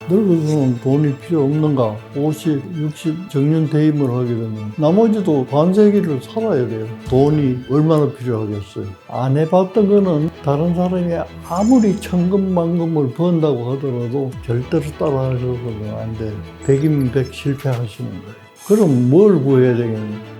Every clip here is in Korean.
늙어서는 돈이 필요 없는가? 50, 60 정년 퇴임을 하게 되면 나머지도 반세기를 살아야 돼요. 돈이 얼마나 필요하겠어요? 안 해봤던 거는 다른 사람이 아무리 천금만금을 번다고 하더라도 절대로 따라 하셔서는 안 돼요. 백이면 백 실패하시는 거예요. 그럼 뭘 구해야 되겠냐?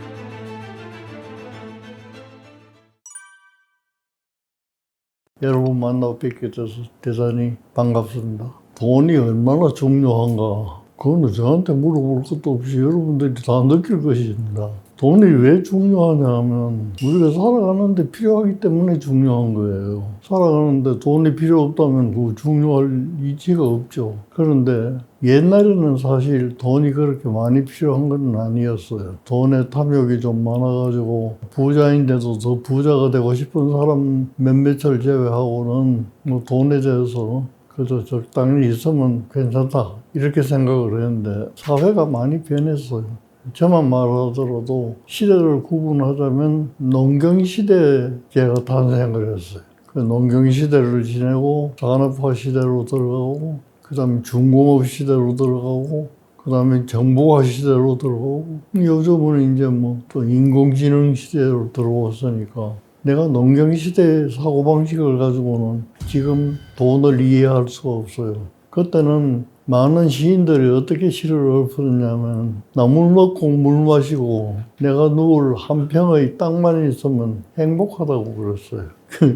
여러분 만나 뵙게 돼서 대단히 반갑습니다. 돈이 얼마나 중요한가? 그거는 저한테 물어볼 것도 없이 여러분들이 다 느낄 것입니다. 돈이 왜 중요하냐 하면 우리가 살아가는데 필요하기 때문에 중요한 거예요. 살아가는데 돈이 필요 없다면 그 중요할 이치가 없죠. 그런데 옛날에는 사실 돈이 그렇게 많이 필요한 건 아니었어요. 돈에 탐욕이 좀 많아가지고 부자인데도 더 부자가 되고 싶은 사람 몇몇을 제외하고는 뭐 돈에 대해서 그래도 적당히 있으면 괜찮다 이렇게 생각을 했는데 사회가 많이 변했어요. 저만 말하더라도 시대를 구분하자면 농경시대가 탄생을 했어요. 그 농경시대를 지내고 산업화 시대로 들어가고 그 다음에 중공업 시대로 들어가고 그 다음에 정보화 시대로 들어가고 요즘은 이제 뭐 또 인공지능 시대로 들어왔으니까 내가 농경시대의 사고방식을 가지고는 지금 돈을 이해할 수가 없어요. 그때는 많은 시인들이 어떻게 시를 읊었냐면 나물 먹고 물 마시고 내가 누울 한 평의 땅만 있으면 행복하다고 그랬어요.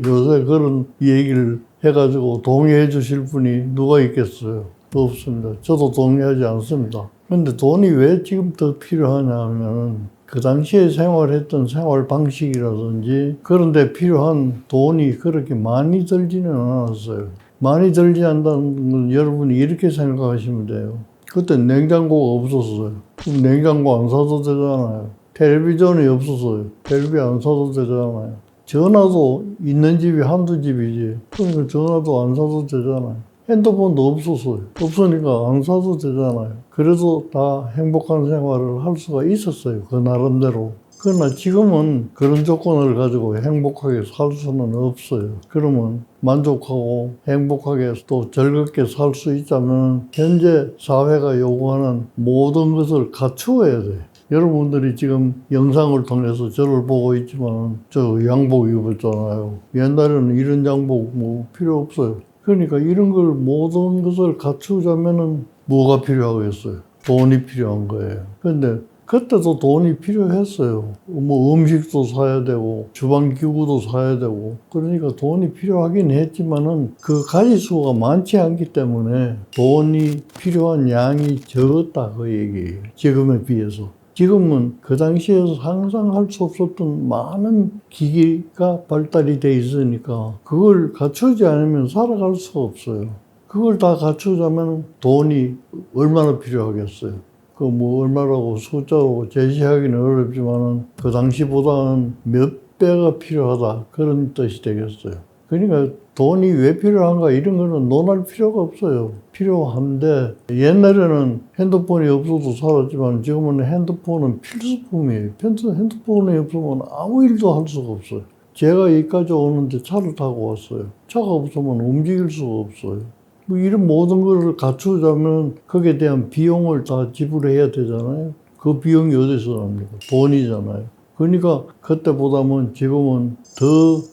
요새 그런 얘기를 해가지고 동의해 주실 분이 누가 있겠어요? 없습니다. 저도 동의하지 않습니다. 그런데 돈이 왜 지금 더 필요하냐 하면 그 당시에 생활했던 생활 방식이라든지 그런 데 필요한 돈이 그렇게 많이 들지는 않았어요. 많이 들지 않는다는 건 여러분이 이렇게 생각하시면 돼요. 그때 냉장고가 없었어요. 그럼 냉장고 안 사도 되잖아요. 텔레비전이 없었어요. 텔레비 안 사도 되잖아요. 전화도 있는 집이 한두 집이지. 그러니까 전화도 안 사도 되잖아요. 핸드폰도 없었어요. 없으니까 안 사도 되잖아요. 그래도 다 행복한 생활을 할 수가 있었어요. 그 나름대로. 그러나 지금은 그런 조건을 가지고 행복하게 살 수는 없어요. 그러면 만족하고 행복하게 또 즐겁게 살 수 있다면 현재 사회가 요구하는 모든 것을 갖추어야 돼요. 여러분들이 지금 영상을 통해서 저를 보고 있지만 저 양복 입었잖아요. 옛날에는 이런 양복 뭐 필요 없어요. 그러니까 이런 걸 모든 것을 갖추자면은 뭐가 필요하겠어요? 돈이 필요한 거예요. 그런데 그때도 돈이 필요했어요. 뭐 음식도 사야 되고 주방기구도 사야 되고 그러니까 돈이 필요하긴 했지만은 그 가지수가 많지 않기 때문에 돈이 필요한 양이 적었다 그 얘기예요. 지금에 비해서. 지금은 그 당시에서 상상할 수 없었던 많은 기기가 발달이 돼 있으니까 그걸 갖추지 않으면 살아갈 수가 없어요. 그걸 다 갖추자면 돈이 얼마나 필요하겠어요. 그 뭐 얼마라고 숫자로 제시하기는 어렵지만은 그 당시보다는 몇 배가 필요하다 그런 뜻이 되겠어요. 그러니까 돈이 왜 필요한가 이런 거는 논할 필요가 없어요. 필요한데 옛날에는 핸드폰이 없어도 살았지만 지금은 핸드폰은 필수품이에요. 핸드폰이 없으면 아무 일도 할 수가 없어요. 제가 여기까지 오는데 차를 타고 왔어요. 차가 없으면 움직일 수가 없어요. 뭐 이런 모든 것을 갖추자면 거기에 대한 비용을 다 지불해야 되잖아요. 그 비용이 어디서 납니까? 돈이잖아요. 그러니까 그때보다는 지금은 더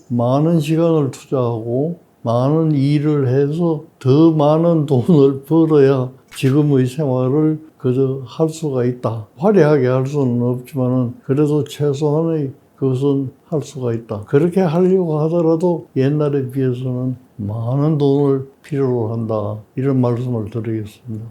많은 시간을 투자하고 많은 일을 해서 더 많은 돈을 벌어야 지금의 생활을 그저 할 수가 있다. 화려하게 할 수는 없지만은 그래도 최소한의 그것은 할 수가 있다. 그렇게 하려고 하더라도 옛날에 비해서는 많은 돈을 필요로 한다. 이런 말씀을 드리겠습니다.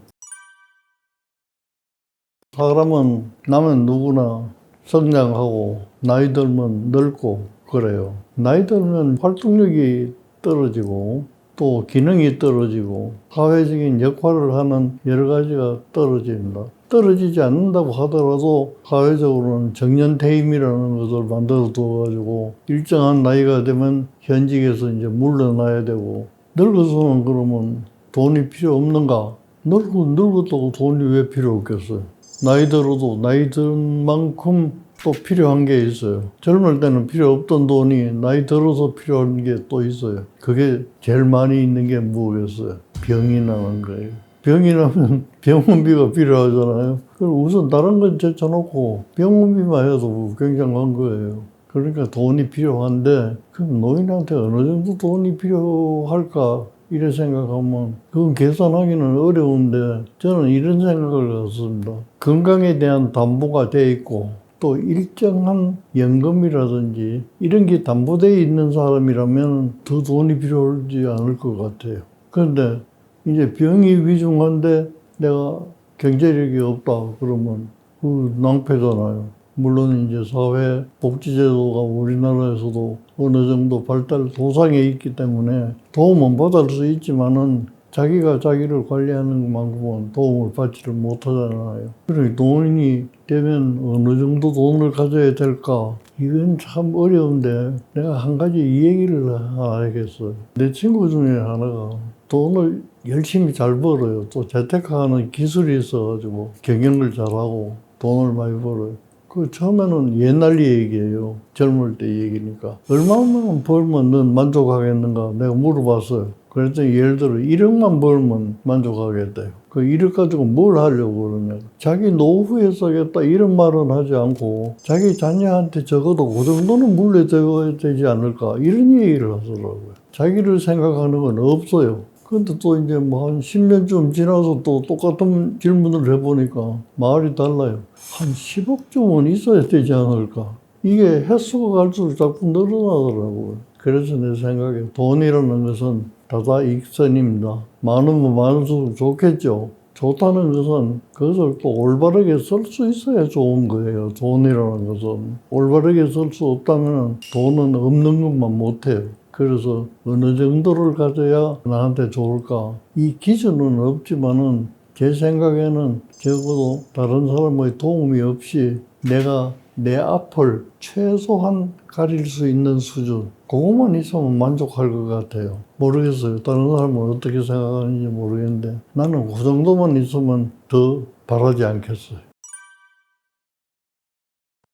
사람은 나면 누구나 성장하고 나이 들면 늙고 그래요. 나이 들면 활동력이 떨어지고 또 기능이 떨어지고 사회적인 역할을 하는 여러 가지가 떨어집니다. 떨어지지 않는다고 하더라도 사회적으로는 정년퇴임이라는 것을 만들어 두어가지고 일정한 나이가 되면 현직에서 이제 물러나야 되고 늙어서는 그러면 돈이 필요 없는가? 늙었다고 돈이 왜 필요 없겠어요? 나이 들어도 나이 든 만큼 또 필요한 게 있어요. 젊을 때는 필요 없던 돈이 나이 들어서 필요한 게 또 있어요. 그게 제일 많이 있는 게 뭐겠어요? 병이 나는 거예요. 병이 나면 병원비가 필요하잖아요. 그럼 우선 다른 건 제쳐놓고 병원비만 해도 굉장한 거예요. 그러니까 돈이 필요한데 그럼 노인한테 어느 정도 돈이 필요할까 이래 생각하면 그건 계산하기는 어려운데 저는 이런 생각을 했습니다. 건강에 대한 담보가 돼 있고 또 일정한 연금이라든지 이런 게 담보되어 있는 사람이라면 더 돈이 필요하지 않을 것 같아요. 그런데 이제 병이 위중한데 내가 경제력이 없다 그러면 그 낭패잖아요. 물론 이제 사회복지제도가 우리나라에서도 어느 정도 발달 도상에 있기 때문에 도움은 받을 수 있지만은 자기가 자기를 관리하는 것만큼은 도움을 받지를 못하잖아요. 그러니 노인이 되면 어느 정도 돈을 가져야 될까? 이건 참 어려운데 내가 한 가지 이 얘기를 하겠어요. 내 친구 중에 하나가 돈을 열심히 잘 벌어요. 또 재테크하는 기술이 있어가지고 경영을 잘하고 돈을 많이 벌어요. 그 처음에는 옛날 얘기예요. 젊을 때 얘기니까. 얼마만 벌면 넌 만족하겠는가? 내가 물어봤어요. 그랬더니 예를 들어 1억만 벌면 만족하겠대요. 그 1억 가지고 뭘 하려고 그러냐. 자기 노후에 써겠다 이런 말은 하지 않고 자기 자녀한테 적어도 그 정도는 물려줘야 되지 않을까 이런 얘기를 하더라고요. 자기를 생각하는 건 없어요. 근데 또 이제 뭐 한 10년쯤 지나서 또 똑같은 질문을 해보니까 말이 달라요. 한 10억쯤은 있어야 되지 않을까. 이게 횟수가 갈수록 자꾸 늘어나더라고요. 그래서 내 생각에 돈이라는 것은 다다익선입니다. 많으면 많을수록 좋겠죠. 좋다는 것은 그것을 또 올바르게 쓸 수 있어야 좋은 거예요. 돈이라는 것은. 올바르게 쓸 수 없다면 돈은 없는 것만 못해요. 그래서 어느 정도를 가져야 나한테 좋을까? 이 기준은 없지만은 제 생각에는 적어도 다른 사람의 도움이 없이 내가 내 앞을 최소한 가릴 수 있는 수준 그것만 있으면 만족할 것 같아요. 모르겠어요. 다른 사람은 어떻게 생각하는지 모르겠는데 나는 그 정도만 있으면 더 바라지 않겠어요.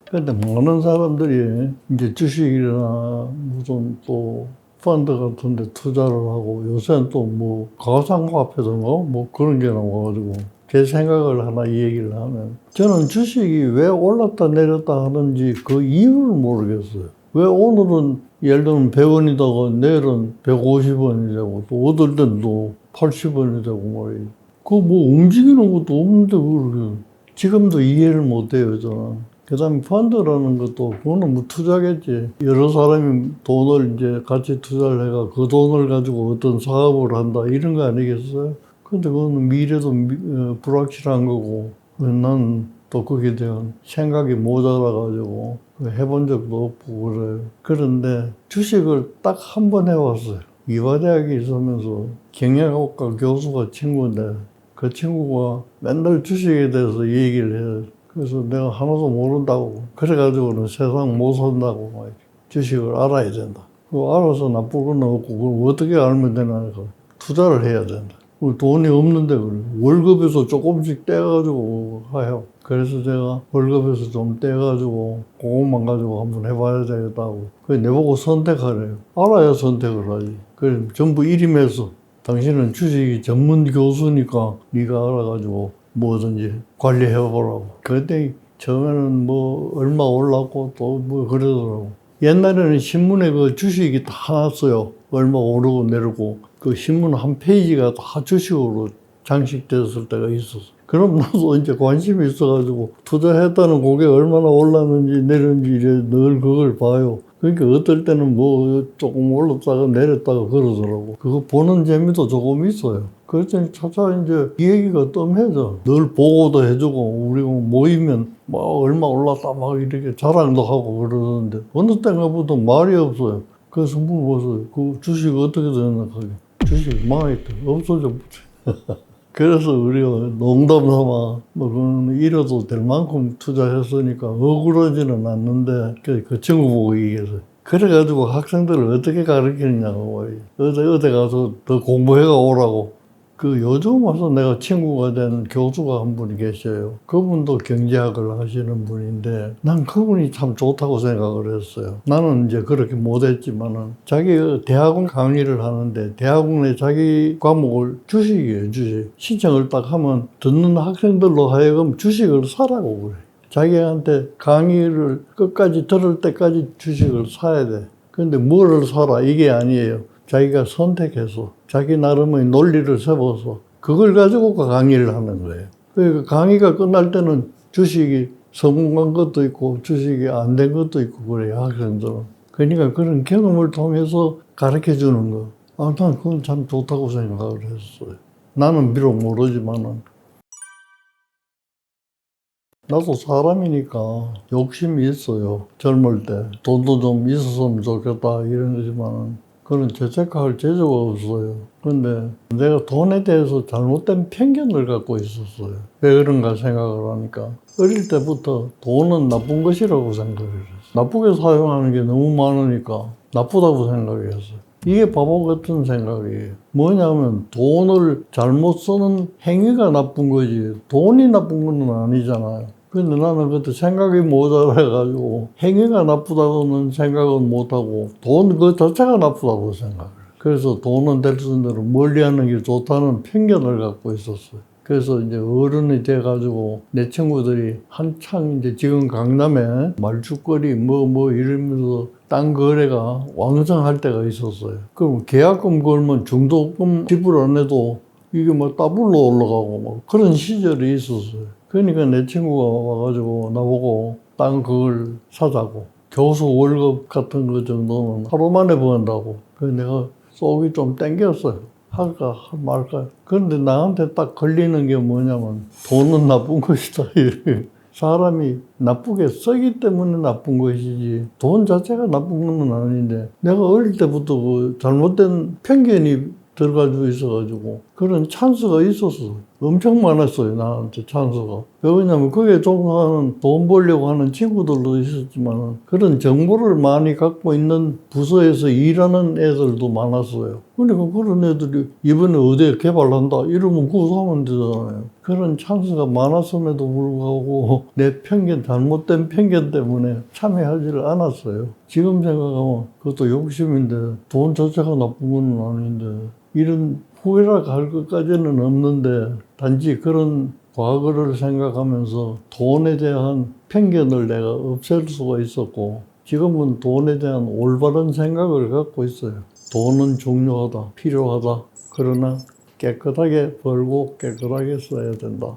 근데 많은 사람들이 이제 주식이나 무슨 또 펀드 같은 데 투자를 하고 요새는 또 뭐 가상화폐든가 뭐 그런 게 나와가지고 제 생각을 하나 얘기를 하면 저는 주식이 왜 올랐다 내렸다 하는지 그 이유를 모르겠어요. 왜 오늘은 예를 들면 100원이다가 내일은 150원이 되고 또 어떨 땐 또 80원이 되고 말이에요. 그 뭐 움직이는 것도 없는데 그러게 지금도 이해를 못해요 저는. 그 다음에 펀드라는 것도 그거는 뭐 투자겠지. 여러 사람이 돈을 이제 같이 투자를 해가 그 돈을 가지고 어떤 사업을 한다 이런 거 아니겠어요? 근데 그거는 미래도 불확실한 거고 난 또 거기에 대한 생각이 모자라가지고 해본 적도 없고 그래요. 그런데 주식을 딱 한 번 해왔어요. 이화대학에 있으면서 경영학과 교수가 친구인데 그 친구가 맨날 주식에 대해서 얘기를 해요. 그래서 내가 하나도 모른다고 그래가지고는 세상 못 산다고 막 주식을 알아야 된다. 그거 알아서 나쁠 건 없고 그걸 어떻게 알면 되나 투자를 해야 된다. 돈이 없는데 그래. 월급에서 조금씩 떼가지고 해요. 그래서 제가 월급에서 좀 떼가지고 그것만 가지고 한번 해봐야 되겠다고. 그래 내보고 선택하래요. 알아야 선택을 하지. 그래 전부 일임해서 당신은 주식이 전문 교수니까 네가 알아가지고 뭐든지 관리해보라고. 그때 처음에는 뭐 얼마 올랐고 또 뭐 그러더라고. 옛날에는 신문에 그 주식이 다 났어요. 얼마 오르고 내리고. 그 신문 한 페이지가 다 주식으로 장식됐을 때가 있었어. 그럼 나도 이제 관심이 있어가지고 투자했다는 그게 얼마나 올랐는지 내렸는지 이래 늘 그걸 봐요. 그러니까 어떨 때는 뭐 조금 올랐다가 내렸다가 그러더라고. 그거 보는 재미도 조금 있어요. 그랬더니 차차 이제 이 얘기가 뜸해져. 늘 보고도 해주고, 우리 모이면 막 얼마 올랐다 막 이렇게 자랑도 하고 그러는데, 어느 때가부터 말이 없어요. 그래서 물어봤어요. 그 주식 어떻게 생각하게? 주식 망했대. 없어져. 그래서 우리가 농담 삼아, 그건 잃어도 될 만큼 투자했으니까 억울하지는 않는데, 그 친구 보고 얘기했어요. 그래가지고 학생들을 어떻게 가르치느냐고. 어디 가서 더 공부해가 오라고. 그 요즘 와서 내가 친구가 된 교수가 한 분이 계셔요. 그분도 경제학을 하시는 분인데 난 그분이 참 좋다고 생각을 했어요. 나는 이제 그렇게 못했지만은 자기가 대학원 강의를 하는데 대학원에 자기 과목을 주식이에요, 주식. 신청을 딱 하면 듣는 학생들로 하여금 주식을 사라고 그래. 자기한테 강의를 끝까지 들을 때까지 주식을 사야 돼. 근데 뭐를 사라 이게 아니에요. 자기가 선택해서 자기 나름의 논리를 세워서 그걸 가지고 강의를 하는 거예요. 그러니까 강의가 끝날 때는 주식이 성공한 것도 있고 주식이 안 된 것도 있고 그래요, 학생들은. 그러니까 그런 경험을 통해서 가르쳐 주는 거. 아, 난 그건 참 좋다고 생각을 했어요. 나는 비록 모르지만은. 나도 사람이니까 욕심이 있어요. 젊을 때. 돈도 좀 있었으면 좋겠다 이런 거지만은 그런 죄책할 재주가 없어요. 근데 내가 돈에 대해서 잘못된 편견을 갖고 있었어요. 왜 그런가 생각을 하니까 어릴 때부터 돈은 나쁜 것이라고 생각을 했어요. 나쁘게 사용하는 게 너무 많으니까 나쁘다고 생각했어요. 이게 바보 같은 생각이에요. 뭐냐면 돈을 잘못 쓰는 행위가 나쁜 거지 돈이 나쁜 건 아니잖아요. 근데 나는 그때 생각이 모자라가지고 행위가 나쁘다고는 생각은 못하고 돈 그 자체가 나쁘다고 생각해요. 그래서 돈은 될 수 있는 대로 멀리하는 게 좋다는 편견을 갖고 있었어요. 그래서 이제 어른이 돼가지고 내 친구들이 한창 이제 지금 강남에 말죽거리 뭐 이러면서 땅 거래가 왕성할 때가 있었어요. 그럼 계약금 걸면 중도금 지불 안 해도 이게 뭐 더블로 올라가고 뭐 그런 시절이 있었어요. 그러니까 내 친구가 와가지고 나보고 땅 그걸 사자고. 교수 월급 같은 거 정도는 하루 만에 번다고. 그래서 내가 속이 좀 땡겼어요. 할까 말까. 그런데 나한테 딱 걸리는 게 뭐냐면 돈은 나쁜 것이다. 이렇게. 사람이 나쁘게 쓰기 때문에 나쁜 것이지 돈 자체가 나쁜 건 아닌데 내가 어릴 때부터 그 잘못된 편견이 들어가지고 있어가지고 그런 찬스가 있었어. 엄청 많았어요, 나한테 찬스가. 왜냐면 거기에 종사하는 돈 벌려고 하는 친구들도 있었지만 그런 정보를 많이 갖고 있는 부서에서 일하는 애들도 많았어요. 그러니까 그런 애들이 이번에 어디에 개발한다 이러면 구사하면 되잖아요. 그런 찬스가 많았음에도 불구하고 내 편견, 잘못된 편견 때문에 참여하지를 않았어요. 지금 생각하면 그것도 욕심인데 돈 자체가 나쁜 건 아닌데 이런 후회라 갈 것까지는 없는데 단지 그런 과거를 생각하면서 돈에 대한 편견을 내가 없앨 수가 있었고 지금은 돈에 대한 올바른 생각을 갖고 있어요. 돈은 중요하다, 필요하다. 그러나 깨끗하게 벌고 깨끗하게 써야 된다.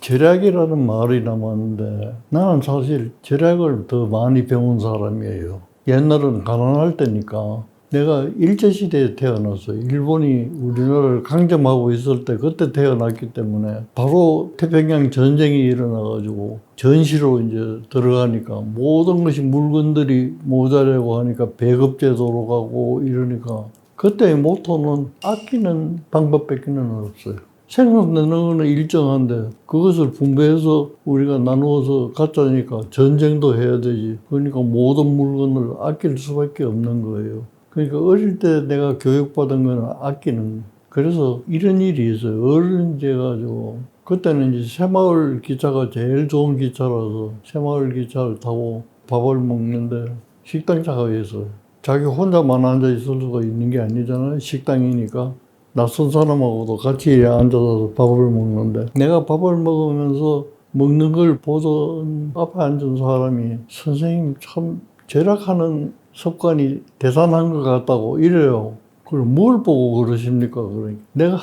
절약이라는 말이 남았는데 나는 사실 절약을 더 많이 배운 사람이에요. 옛날은 가난할 때니까 내가 일제시대에 태어났어요. 일본이 우리나라를 강점하고 있을 때 그때 태어났기 때문에 바로 태평양 전쟁이 일어나가지고 전시로 이제 들어가니까 모든 것이 물건들이 모자라고 하니까 배급제도로 가고 이러니까 그때의 모토는 아끼는 방법밖에는 없어요. 생산되는 거는 일정한데 그것을 분배해서 우리가 나누어서 갖자니까 전쟁도 해야 되지. 그러니까 모든 물건을 아낄 수밖에 없는 거예요. 그러니까 어릴 때 내가 교육받은 거는 아끼는. 그래서 이런 일이 있어요. 어른이 돼가지고 그때는 이제 새마을 기차가 제일 좋은 기차라서 새마을 기차를 타고 밥을 먹는데 식당차가 있어요. 자기 혼자만 앉아 있을 수가 있는 게 아니잖아요. 식당이니까. 낯선 사람하고도 같이 앉아서 밥을 먹는데 내가 밥을 먹으면서 먹는 걸 보던 앞에 앉은 사람이 선생님 참 절약하는 습관이 대단한 것 같다고 이래요. 그걸 뭘 보고 그러십니까? 그러니까 내가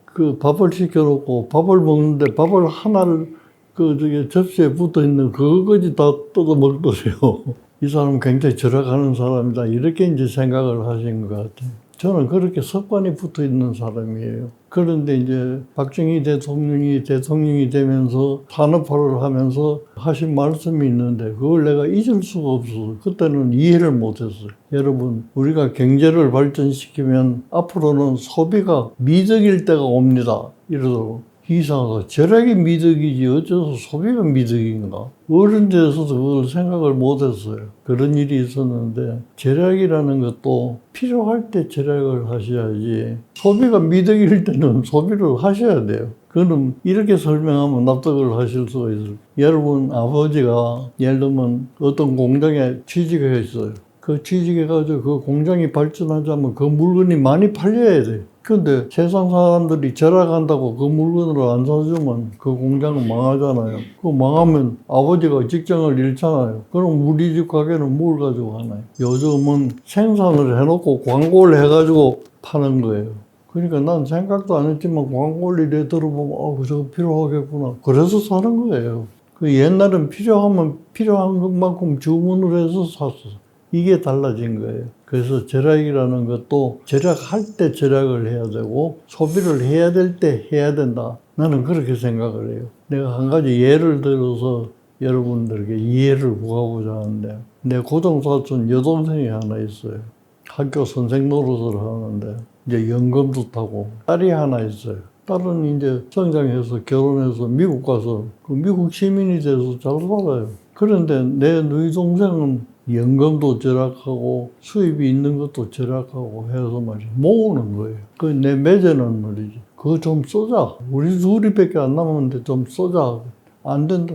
그 밥을 시켜놓고 밥을 먹는데 밥을 하나를 저기 접시에 붙어 있는 그거까지 다 뜯어 먹더래요. 이 사람은 굉장히 절약하는 사람이다. 이렇게 이제 생각을 하신 것 같아요. 저는 그렇게 습관이 붙어 있는 사람이에요. 그런데 이제 박정희 대통령이 되면서 산업화를 하면서 하신 말씀이 있는데 그걸 내가 잊을 수가 없어서 그때는 이해를 못했어요. 여러분, 우리가 경제를 발전시키면 앞으로는 소비가 미덕일 때가 옵니다. 이러더라고. 이상하다. 절약이 미덕이지 어째서 소비가 미덕인가? 어른 돼서도 그걸 생각을 못했어요. 그런 일이 있었는데 절약이라는 것도 필요할 때 절약을 하셔야지 소비가 미덕일 때는 소비를 하셔야 돼요. 그럼 이렇게 설명하면 납득을 하실 수가 있어요. 여러분 아버지가 예를 들면 어떤 공장에 취직했어요. 그 취직해가지고 그 공장이 발전하자면 그 물건이 많이 팔려야 돼요. 근데 세상 사람들이 절약한다고 그 물건을 안 사주면 그 공장은 망하잖아요. 그 망하면 아버지가 직장을 잃잖아요. 그럼 우리 집 가게는 뭘 가지고 하나요? 요즘은 생산을 해놓고 광고를 해가지고 파는 거예요. 그러니까 난 생각도 안 했지만 광고를 이래 들어보면 저거 필요하겠구나. 그래서 사는 거예요. 그 옛날엔 필요하면 필요한 것만큼 주문을 해서 샀어. 이게 달라진 거예요. 그래서 절약이라는 것도 절약할 때 절약을 해야 되고 소비를 해야 될 때 해야 된다. 나는 그렇게 생각을 해요. 내가 한 가지 예를 들어서 여러분들에게 이해를 구하고자 하는데 내 고등사촌 여동생이 하나 있어요. 학교 선생 노릇을 하는데 이제 연금도 타고 딸이 하나 있어요. 딸은 이제 성장해서 결혼해서 미국 가서 그 미국 시민이 돼서 잘 살아요. 그런데 내 누이 동생은 연금도 절약하고 수입이 있는 것도 절약하고 해서 말이야 모으는 거예요. 그 내 매제는 말이지. 그거 좀 써자. 우리 둘이밖에 안 남았는데 좀 써자. 안 된다.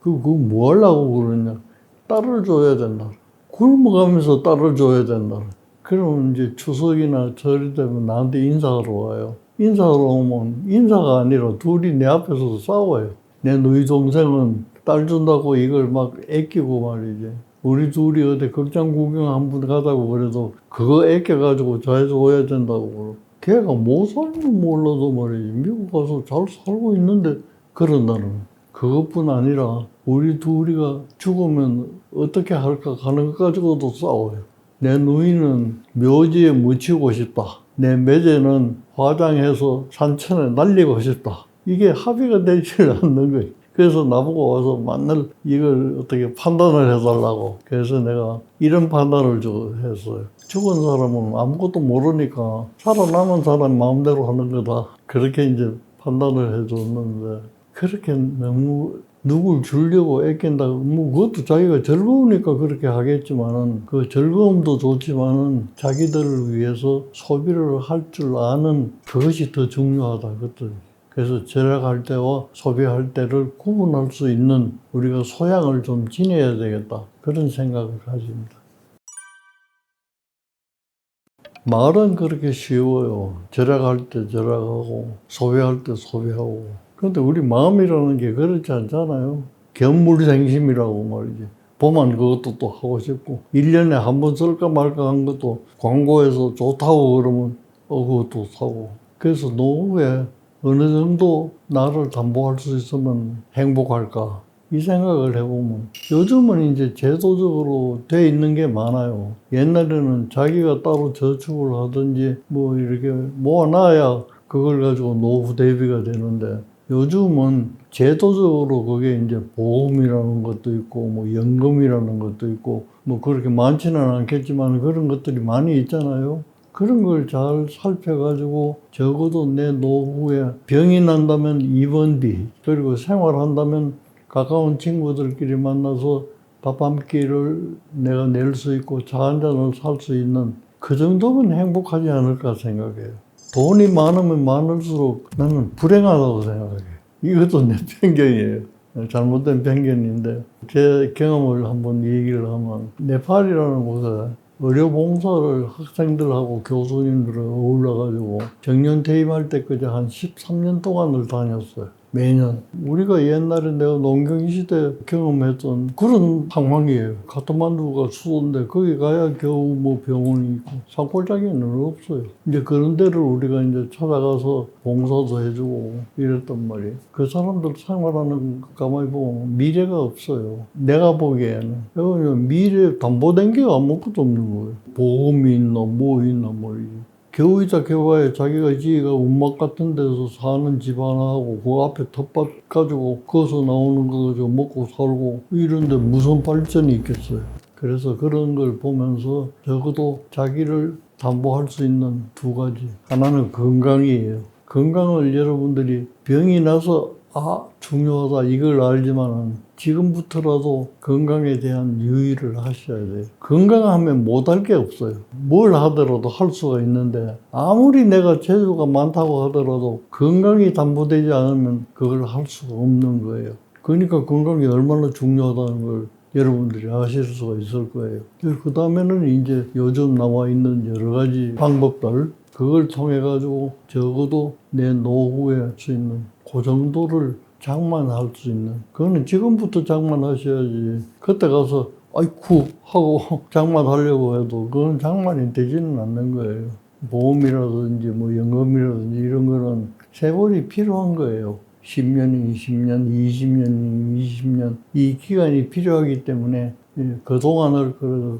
그거 뭐 하려고 그러냐. 딸을 줘야 된다. 굶어가면서 딸을 줘야 된다. 그러면 이제 추석이나 절이 되면 나한테 인사하러 와요. 인사하러 오면 인사가 아니라 둘이 내 앞에서 싸워요. 내 누이 동생은 딸 준다고 이걸 막 아끼고 말이지. 우리 둘이 어디 극장 구경 한번 가자고 그래도 그거 아껴가지고 잘 줘야 된다고. 걔가 못 살면 몰라도 말이지. 미국 가서 잘 살고 있는데 그런다는. 그것뿐 아니라 우리 둘이가 죽으면 어떻게 할까 하는 것 가지고도 싸워요. 내 누이는 묘지에 묻히고 싶다. 내 매제는 화장해서 산천에 날리고 싶다. 이게 합의가 되지 않는 거예요. 그래서 나보고 와서 맨날 이걸 어떻게 판단을 해달라고. 그래서 내가 이런 판단을 했어요. 죽은 사람은 아무것도 모르니까 살아남은 사람 마음대로 하는 거다. 그렇게 이제 판단을 해줬는데 그렇게 너무 누굴 주려고 애낀다. 뭐 그것도 자기가 즐거우니까 그렇게 하겠지만은 그 즐거움도 좋지만은 자기들을 위해서 소비를 할 줄 아는 그것이 더 중요하다. 그것도. 그래서 절약할 때와 소비할 때를 구분할 수 있는 우리가 소양을 좀 지녀야 되겠다. 그런 생각을 가집니다. 말은 그렇게 쉬워요. 절약할 때 절약하고 소비할 때 소비하고. 그런데 우리 마음이라는 게 그렇지 않잖아요. 견물생심이라고 말이지. 보면 그것도 또 하고 싶고 1년에 한 번 쓸까 말까 한 것도 광고에서 좋다고 그러면 그것도 사고. 그래서 노후에 어느 정도 나를 담보할 수 있으면 행복할까? 이 생각을 해보면 요즘은 이제 제도적으로 돼 있는 게 많아요. 옛날에는 자기가 따로 저축을 하든지 뭐 이렇게 모아놔야 그걸 가지고 노후 대비가 되는데 요즘은 제도적으로 그게 이제 보험이라는 것도 있고 뭐 연금이라는 것도 있고 뭐 그렇게 많지는 않겠지만 그런 것들이 많이 있잖아요. 그런 걸 잘 살펴가지고 적어도 내 노후에 병이 난다면 입원비 그리고 생활한다면 가까운 친구들끼리 만나서 밥 한 끼를 내가 낼 수 있고 차 한 잔을 살 수 있는 그 정도면 행복하지 않을까 생각해요. 돈이 많으면 많을수록 나는 불행하다고 생각해요. 이것도 내 편견이에요. 잘못된 편견인데 제 경험을 한번 얘기를 하면 네팔이라는 곳에 의료 봉사를 학생들하고 교수님들을 어울러가지고 정년 퇴임할 때까지 한 13년 동안을 다녔어요. 매년. 우리가 옛날에 내가 농경 시대 경험했던 그런 상황이에요. 카트만두가 수도인데 거기 가야 겨우 뭐 병원이 있고 산골짜기는 없어요. 이제 그런 데를 우리가 이제 찾아가서 봉사도 해주고 이랬단 말이에요. 그 사람들 생활하는 거 가만히 보면 미래가 없어요. 내가 보기에는. 왜냐면 미래에 담보된 게 아무것도 없는 거예요. 보험이 있나 뭐 있나 말이지. 겨우이자 겨우에 자기가 지가 운막 같은 데서 사는 집 하나 하고 그 앞에 텃밭 가지고 거기서 나오는 거 가지고 먹고 살고 이런데 무슨 발전이 있겠어요. 그래서 그런 걸 보면서 적어도 자기를 담보할 수 있는 두 가지. 하나는 건강이에요. 건강을 여러분들이 병이 나서 중요하다 이걸 알지만은 지금부터라도 건강에 대한 유의를 하셔야 돼요. 건강하면 못할 게 없어요. 뭘 하더라도 할 수가 있는데 아무리 내가 재주가 많다고 하더라도 건강이 담보되지 않으면 그걸 할 수가 없는 거예요. 그러니까 건강이 얼마나 중요하다는 걸 여러분들이 아실 수가 있을 거예요. 그 다음에는 이제 요즘 나와 있는 여러 가지 방법들 그걸 통해 가지고 적어도 내 노후에 할 수 있는 그 정도를 장만할 수 있는 그거는 지금부터 장만하셔야지 그때 가서 아이쿠 하고 장만하려고 해도 그건 장만이 되지는 않는 거예요. 보험이라든지 뭐 연금이라든지 이런 거는 세월이 필요한 거예요. 10년이 20년, 20년이 20년 이 기간이 필요하기 때문에 그동안을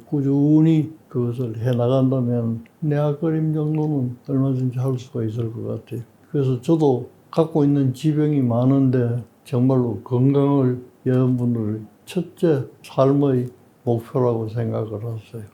꾸준히 그것을 해나간다면 내 앞그림 정도는 얼마든지 할 수가 있을 것 같아요. 그래서 저도 갖고 있는 지병이 많은데 정말로 건강을 여러분들의 첫째 삶의 목표라고 생각을 했어요.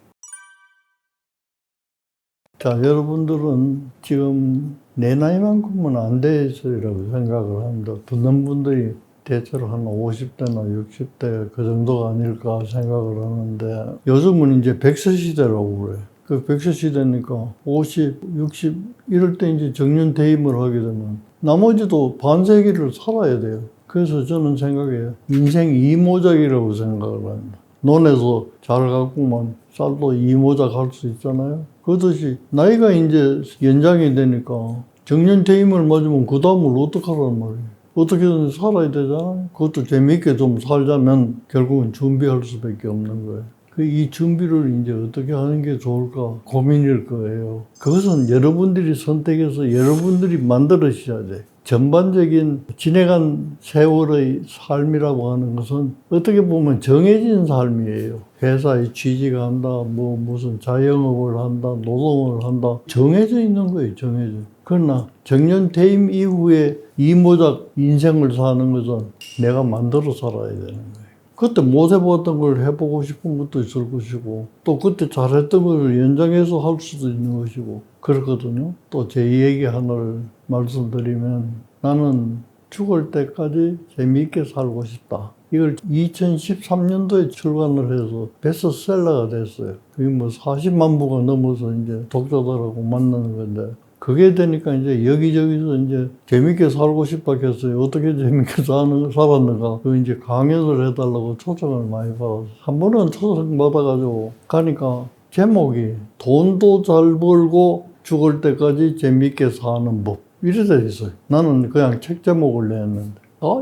자, 여러분들은 지금 내 나이만큼은 안 돼서라고 생각을 합니다. 듣는 분들이 대체로 한 50대나 60대 그 정도가 아닐까 생각을 하는데 요즘은 이제 100세 시대라고 그래요. 그 100세 시대니까 50, 60 이럴 때 이제 정년 퇴임을 하게 되면 나머지도 반세기를 살아야 돼요. 그래서 저는 생각해요. 인생 이모작이라고 생각을 합니다. 논에서 잘 갖고만 쌀도 이모작 할 수 있잖아요. 그렇듯이 나이가 이제 연장이 되니까 정년 퇴임을 맞으면 그 다음을 어떡하란 말이에요. 어떻게든 살아야 되잖아요. 그것도 재미있게 좀 살자면 결국은 준비할 수밖에 없는 거예요. 이 준비를 이제 어떻게 하는 게 좋을까 고민일 거예요. 그것은 여러분들이 선택해서 여러분들이 만들으셔야 돼요. 전반적인 지내간 세월의 삶이라고 하는 것은 어떻게 보면 정해진 삶이에요. 회사에 취직한다, 뭐 무슨 자영업을 한다, 노동을 한다. 정해져 있는 거예요, 정해져. 그러나 정년 퇴임 이후에 이모작 인생을 사는 것은 내가 만들어 살아야 되는 거예요. 그때 못 해봤던 걸 해보고 싶은 것도 있을 것이고 또 그때 잘했던 걸 연장해서 할 수도 있는 것이고 그렇거든요. 또 제 얘기 하나를 말씀드리면 나는 죽을 때까지 재미있게 살고 싶다. 이걸 2013년도에 출간을 해서 베스트셀러가 됐어요. 그게 뭐 40만 부가 넘어서 이제 독자들하고 만나는 건데 그게 되니까 이제 여기저기서 이제 재밌게 살고 싶다 했어요. 어떻게 재밌게 살았는가. 그 이제 강연을 해달라고 초청을 많이 받았어요. 한 번은 초청 받아가지고 가니까 제목이 돈도 잘 벌고 죽을 때까지 재밌게 사는 법. 이래 돼 있어요. 나는 그냥 책 제목을 냈는데.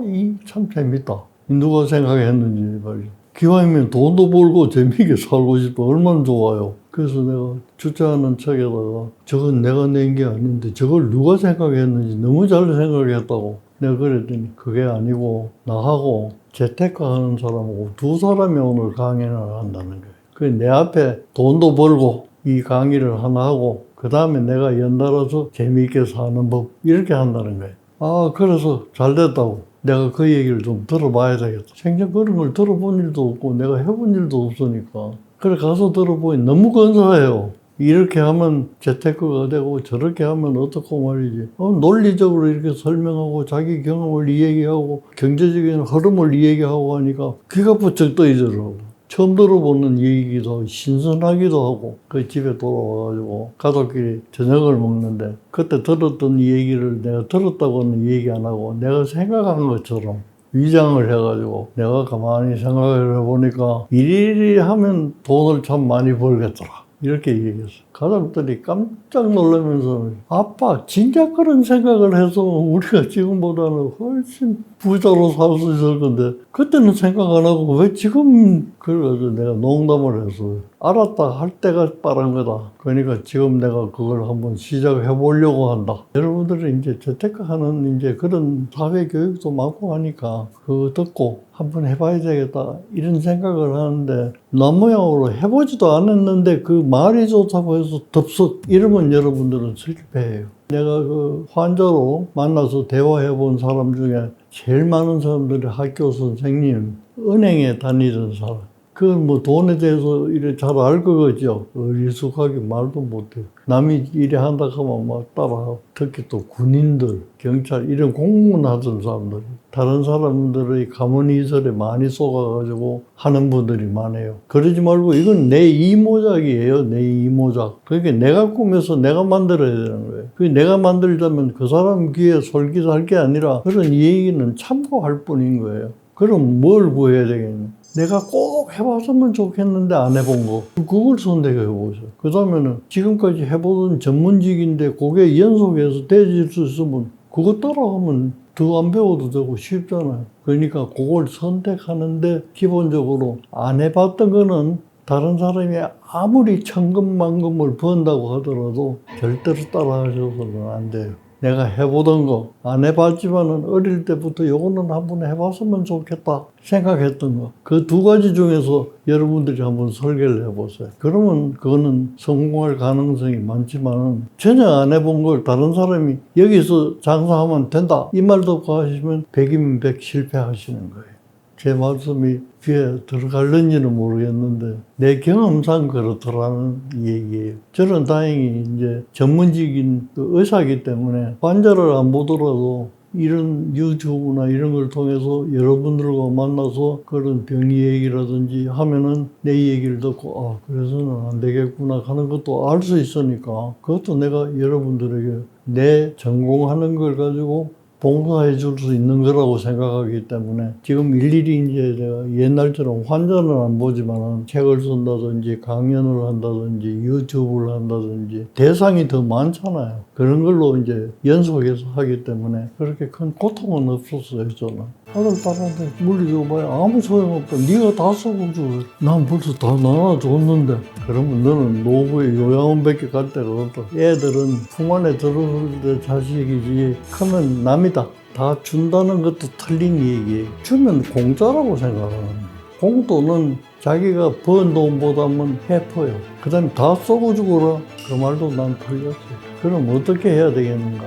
이 참 재밌다. 누가 생각했는지 말이죠. 기왕이면 돈도 벌고 재미있게 살고 싶어. 얼마나 좋아요. 그래서 내가 주최하는 책에다가 저건 내가 낸 게 아닌데 저걸 누가 생각했는지 너무 잘 생각했다고 내가 그랬더니 그게 아니고 나하고 재테크하는 사람하고 두 사람이 오늘 강연을 한다는 거예요. 그래 내 앞에 돈도 벌고 이 강의를 하나 하고 그 다음에 내가 연달아서 재미있게 사는 법 이렇게 한다는 거예요. 그래서 잘 됐다고. 내가 그 얘기를 좀 들어봐야 되겠다. 생전 그런 걸 들어본 일도 없고 내가 해본 일도 없으니까. 그래 가서 들어보니 너무 근사해요. 이렇게 하면 재테크가 되고 저렇게 하면 어떻고 말이지. 논리적으로 이렇게 설명하고 자기 경험을 이야기하고 경제적인 흐름을 이야기하고 하니까 귀가 부쩍 떠이더라고. 처음 들어보는 얘기기도 하고 신선하기도 하고 그 집에 돌아와가지고 가족끼리 저녁을 먹는데 그때 들었던 얘기를 내가 들었다고는 얘기 안 하고 내가 생각한 것처럼 위장을 해가지고 내가 가만히 생각을 해보니까 이리 하면 돈을 참 많이 벌겠더라. 이렇게 얘기했어. 가족들이 깜짝 놀라면서 아빠 진짜 그런 생각을 해서 우리가 지금보다는 훨씬 부자로 살 수 있을 건데 그때는 생각 안 하고 왜 지금 그래가지고 내가 농담을 해서 알았다 할 때가 빠른 거다. 그러니까 지금 내가 그걸 한번 시작해 보려고 한다. 여러분들이 이제 재테크하는 이제 그런 사회 교육도 많고 하니까 그거 듣고 한번 해봐야 되겠다 이런 생각을 하는데 나 모양으로 해보지도 않았는데 그 말이 좋다고 해서 덥석 이러면 여러분들은 실패해요. 내가 그 환자로 만나서 대화해 본 사람 중에 제일 많은 사람들이 학교 선생님, 은행에 다니던 사람 그 뭐 돈에 대해서 이래 잘 알 거겠죠. 어리숙하게 말도 못해. 남이 이래 한다 하면 막 따라하고. 특히 또 군인들, 경찰 이런 공무원 하던 사람들, 다른 사람들의 가문이설에 많이 속아가지고 하는 분들이 많아요. 그러지 말고 이건 내 이모작이에요. 내 이모작. 그러니까 내가 꾸며서 내가 만들어야 되는 거예요. 그 내가 만들자면 그 사람 귀에 솔깃할 게 아니라 그런 얘기는 참고할 뿐인 거예요. 그럼 뭘 구해야 되겠냐? 내가 꼭 해봤으면 좋겠는데 안 해본 거. 그걸 선택해 보세요. 그 다음에는 지금까지 해보던 전문직인데 그게 연속해서 되질 수 있으면 그거 따라가면 더 안 배워도 되고 쉽잖아요. 그러니까 그걸 선택하는데 기본적으로 안 해봤던 거는 다른 사람이 아무리 천금만금을 번다고 하더라도 절대로 따라하셔서는 안 돼요. 내가 해보던 거, 안 해봤지만은 어릴 때부터 요거는 한번 해봤으면 좋겠다 생각했던 거. 그 두 가지 중에서 여러분들이 한번 설계를 해보세요. 그러면 그거는 성공할 가능성이 많지만은 전혀 안 해본 걸 다른 사람이 여기서 장사하면 된다. 이 말 듣고 하시면 100이면 100 실패하시는 거예요. 제 말씀이 귀에 들어갈는지는 모르겠는데 내 경험상 그렇더라는 얘기예요. 저는 다행히 이제 전문직인 그 의사이기 때문에 환자를 안 보더라도 이런 유튜브나 이런 걸 통해서 여러분들과 만나서 그런 병리 얘기라든지 하면은 내 얘기를 듣고 그래서는 안 되겠구나 하는 것도 알 수 있으니까 그것도 내가 여러분들에게 내 전공하는 걸 가지고 봉사해 줄 수 있는 거라고 생각하기 때문에 지금 일일이 이제 제가 옛날처럼 환자는 안 보지만 책을 쓴다든지 강연을 한다든지 유튜브를 한다든지 대상이 더 많잖아요. 그런 걸로 이제 연속해서 하기 때문에 그렇게 큰 고통은 없었어요, 저는. 아들, 딸한테 물리줘봐야 아무 소용없다. 네가 다 써보죠. 난 벌써 다 나눠줬는데. 그러면 너는 노후에 요양원밖에 갈 데가 없다. 애들은 품 안에 들어올 때 자식이지 크면 남이다. 다 준다는 것도 틀린 얘기예요. 주면 공짜라고 생각하는 거예요. 공돈은 자기가 번 돈보다는 해퍼요. 그 다음에 다 쏘고 죽어라. 그 말도 난 틀렸어요. 그럼 어떻게 해야 되겠는가?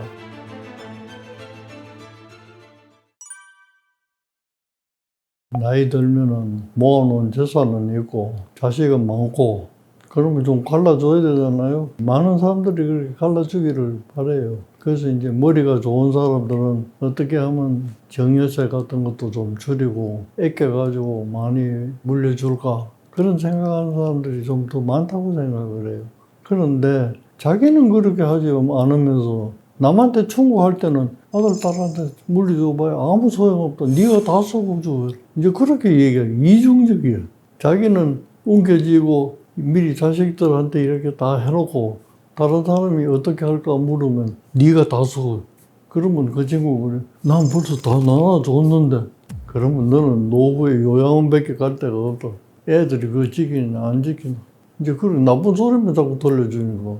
나이 들면은 모아놓은 재산은 있고 자식은 많고 그러면 좀 갈라줘야 되잖아요. 많은 사람들이 그렇게 갈라주기를 바라요. 그래서 이제 머리가 좋은 사람들은 어떻게 하면 정여세 같은 것도 좀 줄이고 아껴가지고 많이 물려줄까 그런 생각하는 사람들이 좀 더 많다고 생각을 해요. 그런데 자기는 그렇게 하지 않으면서 남한테 충고할 때는 아들, 딸한테 물려줘봐야 아무 소용없다. 네가 다 쓰고 줘. 이제 그렇게 얘기해요. 이중적이에요. 자기는 웅겨지고 미리 자식들한테 이렇게 다 해놓고 다른 사람이 어떻게 할까 물으면 네가 다 쓰고. 그러면 그 친구가 그래. 난 벌써 다 나눠줬는데. 그러면 너는 노후에 요양원밖에 갈 데가 없다. 애들이 그거 지키냐 안 지키냐. 이제 그렇게 나쁜 소리만 자꾸 들려주니까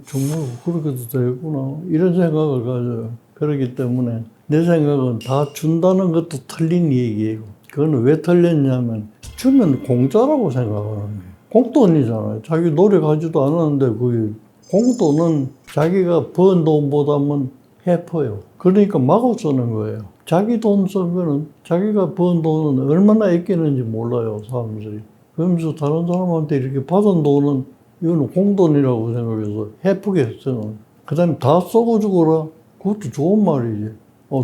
정말 그렇게도 되겠구나 이런 생각을 가져요. 그렇기 때문에 내 생각은 다 준다는 것도 틀린 얘기예요. 그건 왜 틀렸냐면 주면 공짜라고 생각하는 거예요. 공돈이잖아요. 자기 노력하지도 않았는데 그게 공돈은 자기가 번 돈보다는 해퍼요. 그러니까 마구 쓰는 거예요. 자기 돈 쓰면은 자기가 번 돈은 얼마나 아끼는지 몰라요, 사람들이. 그러면서 다른 사람한테 이렇게 받은 돈은 이거는 공돈이라고 생각해서 해프겠어요. 그 다음에 다 쏘고 죽어라. 그것도 좋은 말이지.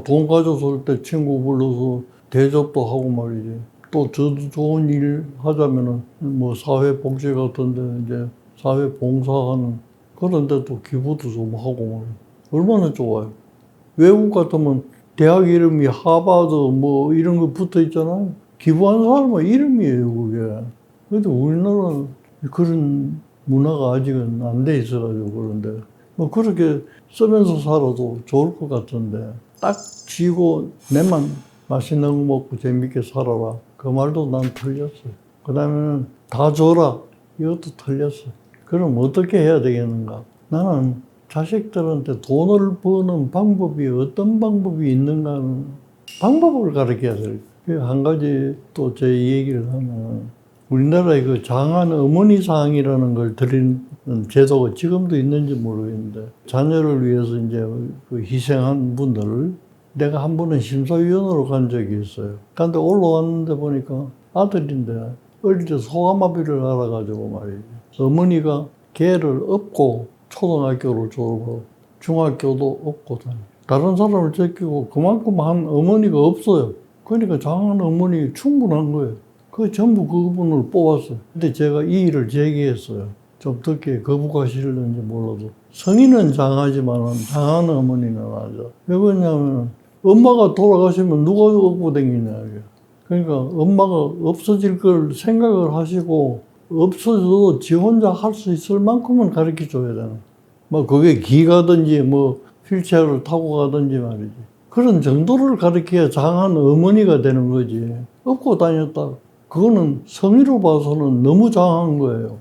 돈 가져올 때 친구 불러서 대접도 하고 말이지. 또 저도 좋은 일 하자면은 뭐 사회복지 같은데 이제 사회봉사하는 그런 데도 기부도 좀 하고 말이지. 얼마나 좋아요. 외국 같으면 대학 이름이 하버드 뭐 이런 거 붙어 있잖아요. 기부한 사람은 이름이에요, 그게. 근데 우리나라는 그런 문화가 아직은 안 돼 있어가지고 그런데 뭐 그렇게 쓰면서 살아도 좋을 것 같은데 딱 쥐고 내만 맛있는 거 먹고 재밌게 살아라. 그 말도 난 틀렸어요. 그 다음에는 다 줘라. 이것도 틀렸어요. 그럼 어떻게 해야 되겠는가? 나는 자식들한테 돈을 버는 방법이 어떤 방법이 있는가는 방법을 가르쳐야 돼요. 한 가지 또 제 얘기를 하면 우리나라에 그 장한 어머니상이라는 걸 드리는 제도가 지금도 있는지 모르겠는데 자녀를 위해서 이제 그 희생한 분들을 내가 한 번은 심사위원으로 간 적이 있어요. 근데 올라왔는데 보니까 아들인데 어릴 때 소아마비를 알아가지고 말이지. 어머니가 걔를 업고 초등학교를 졸업하고 중학교도 업고 다니. 다른 사람을 제끼고 그만큼 한 어머니가 없어요. 그러니까 장한 어머니 충분한 거예요. 그 전부 그분을 뽑았어요. 근데 제가 이 일을 제기했어요. 좀 듣기에 거부가 싫는지 몰라도. 성인은 장하지만 장한 어머니는 아니죠. 왜 그러냐면 엄마가 돌아가시면 누가 업고 다니냐. 그러니까 엄마가 없어질 걸 생각을 하시고 없어져도 지 혼자 할 수 있을 만큼은 가르쳐 줘야 되는. 뭐 그게 기가든지 뭐 휠체어를 타고 가든지 말이지. 그런 정도를 가르쳐야 장한 어머니가 되는 거지. 업고 다녔다. 그거는 성의로 봐서는 너무 장한 거예요.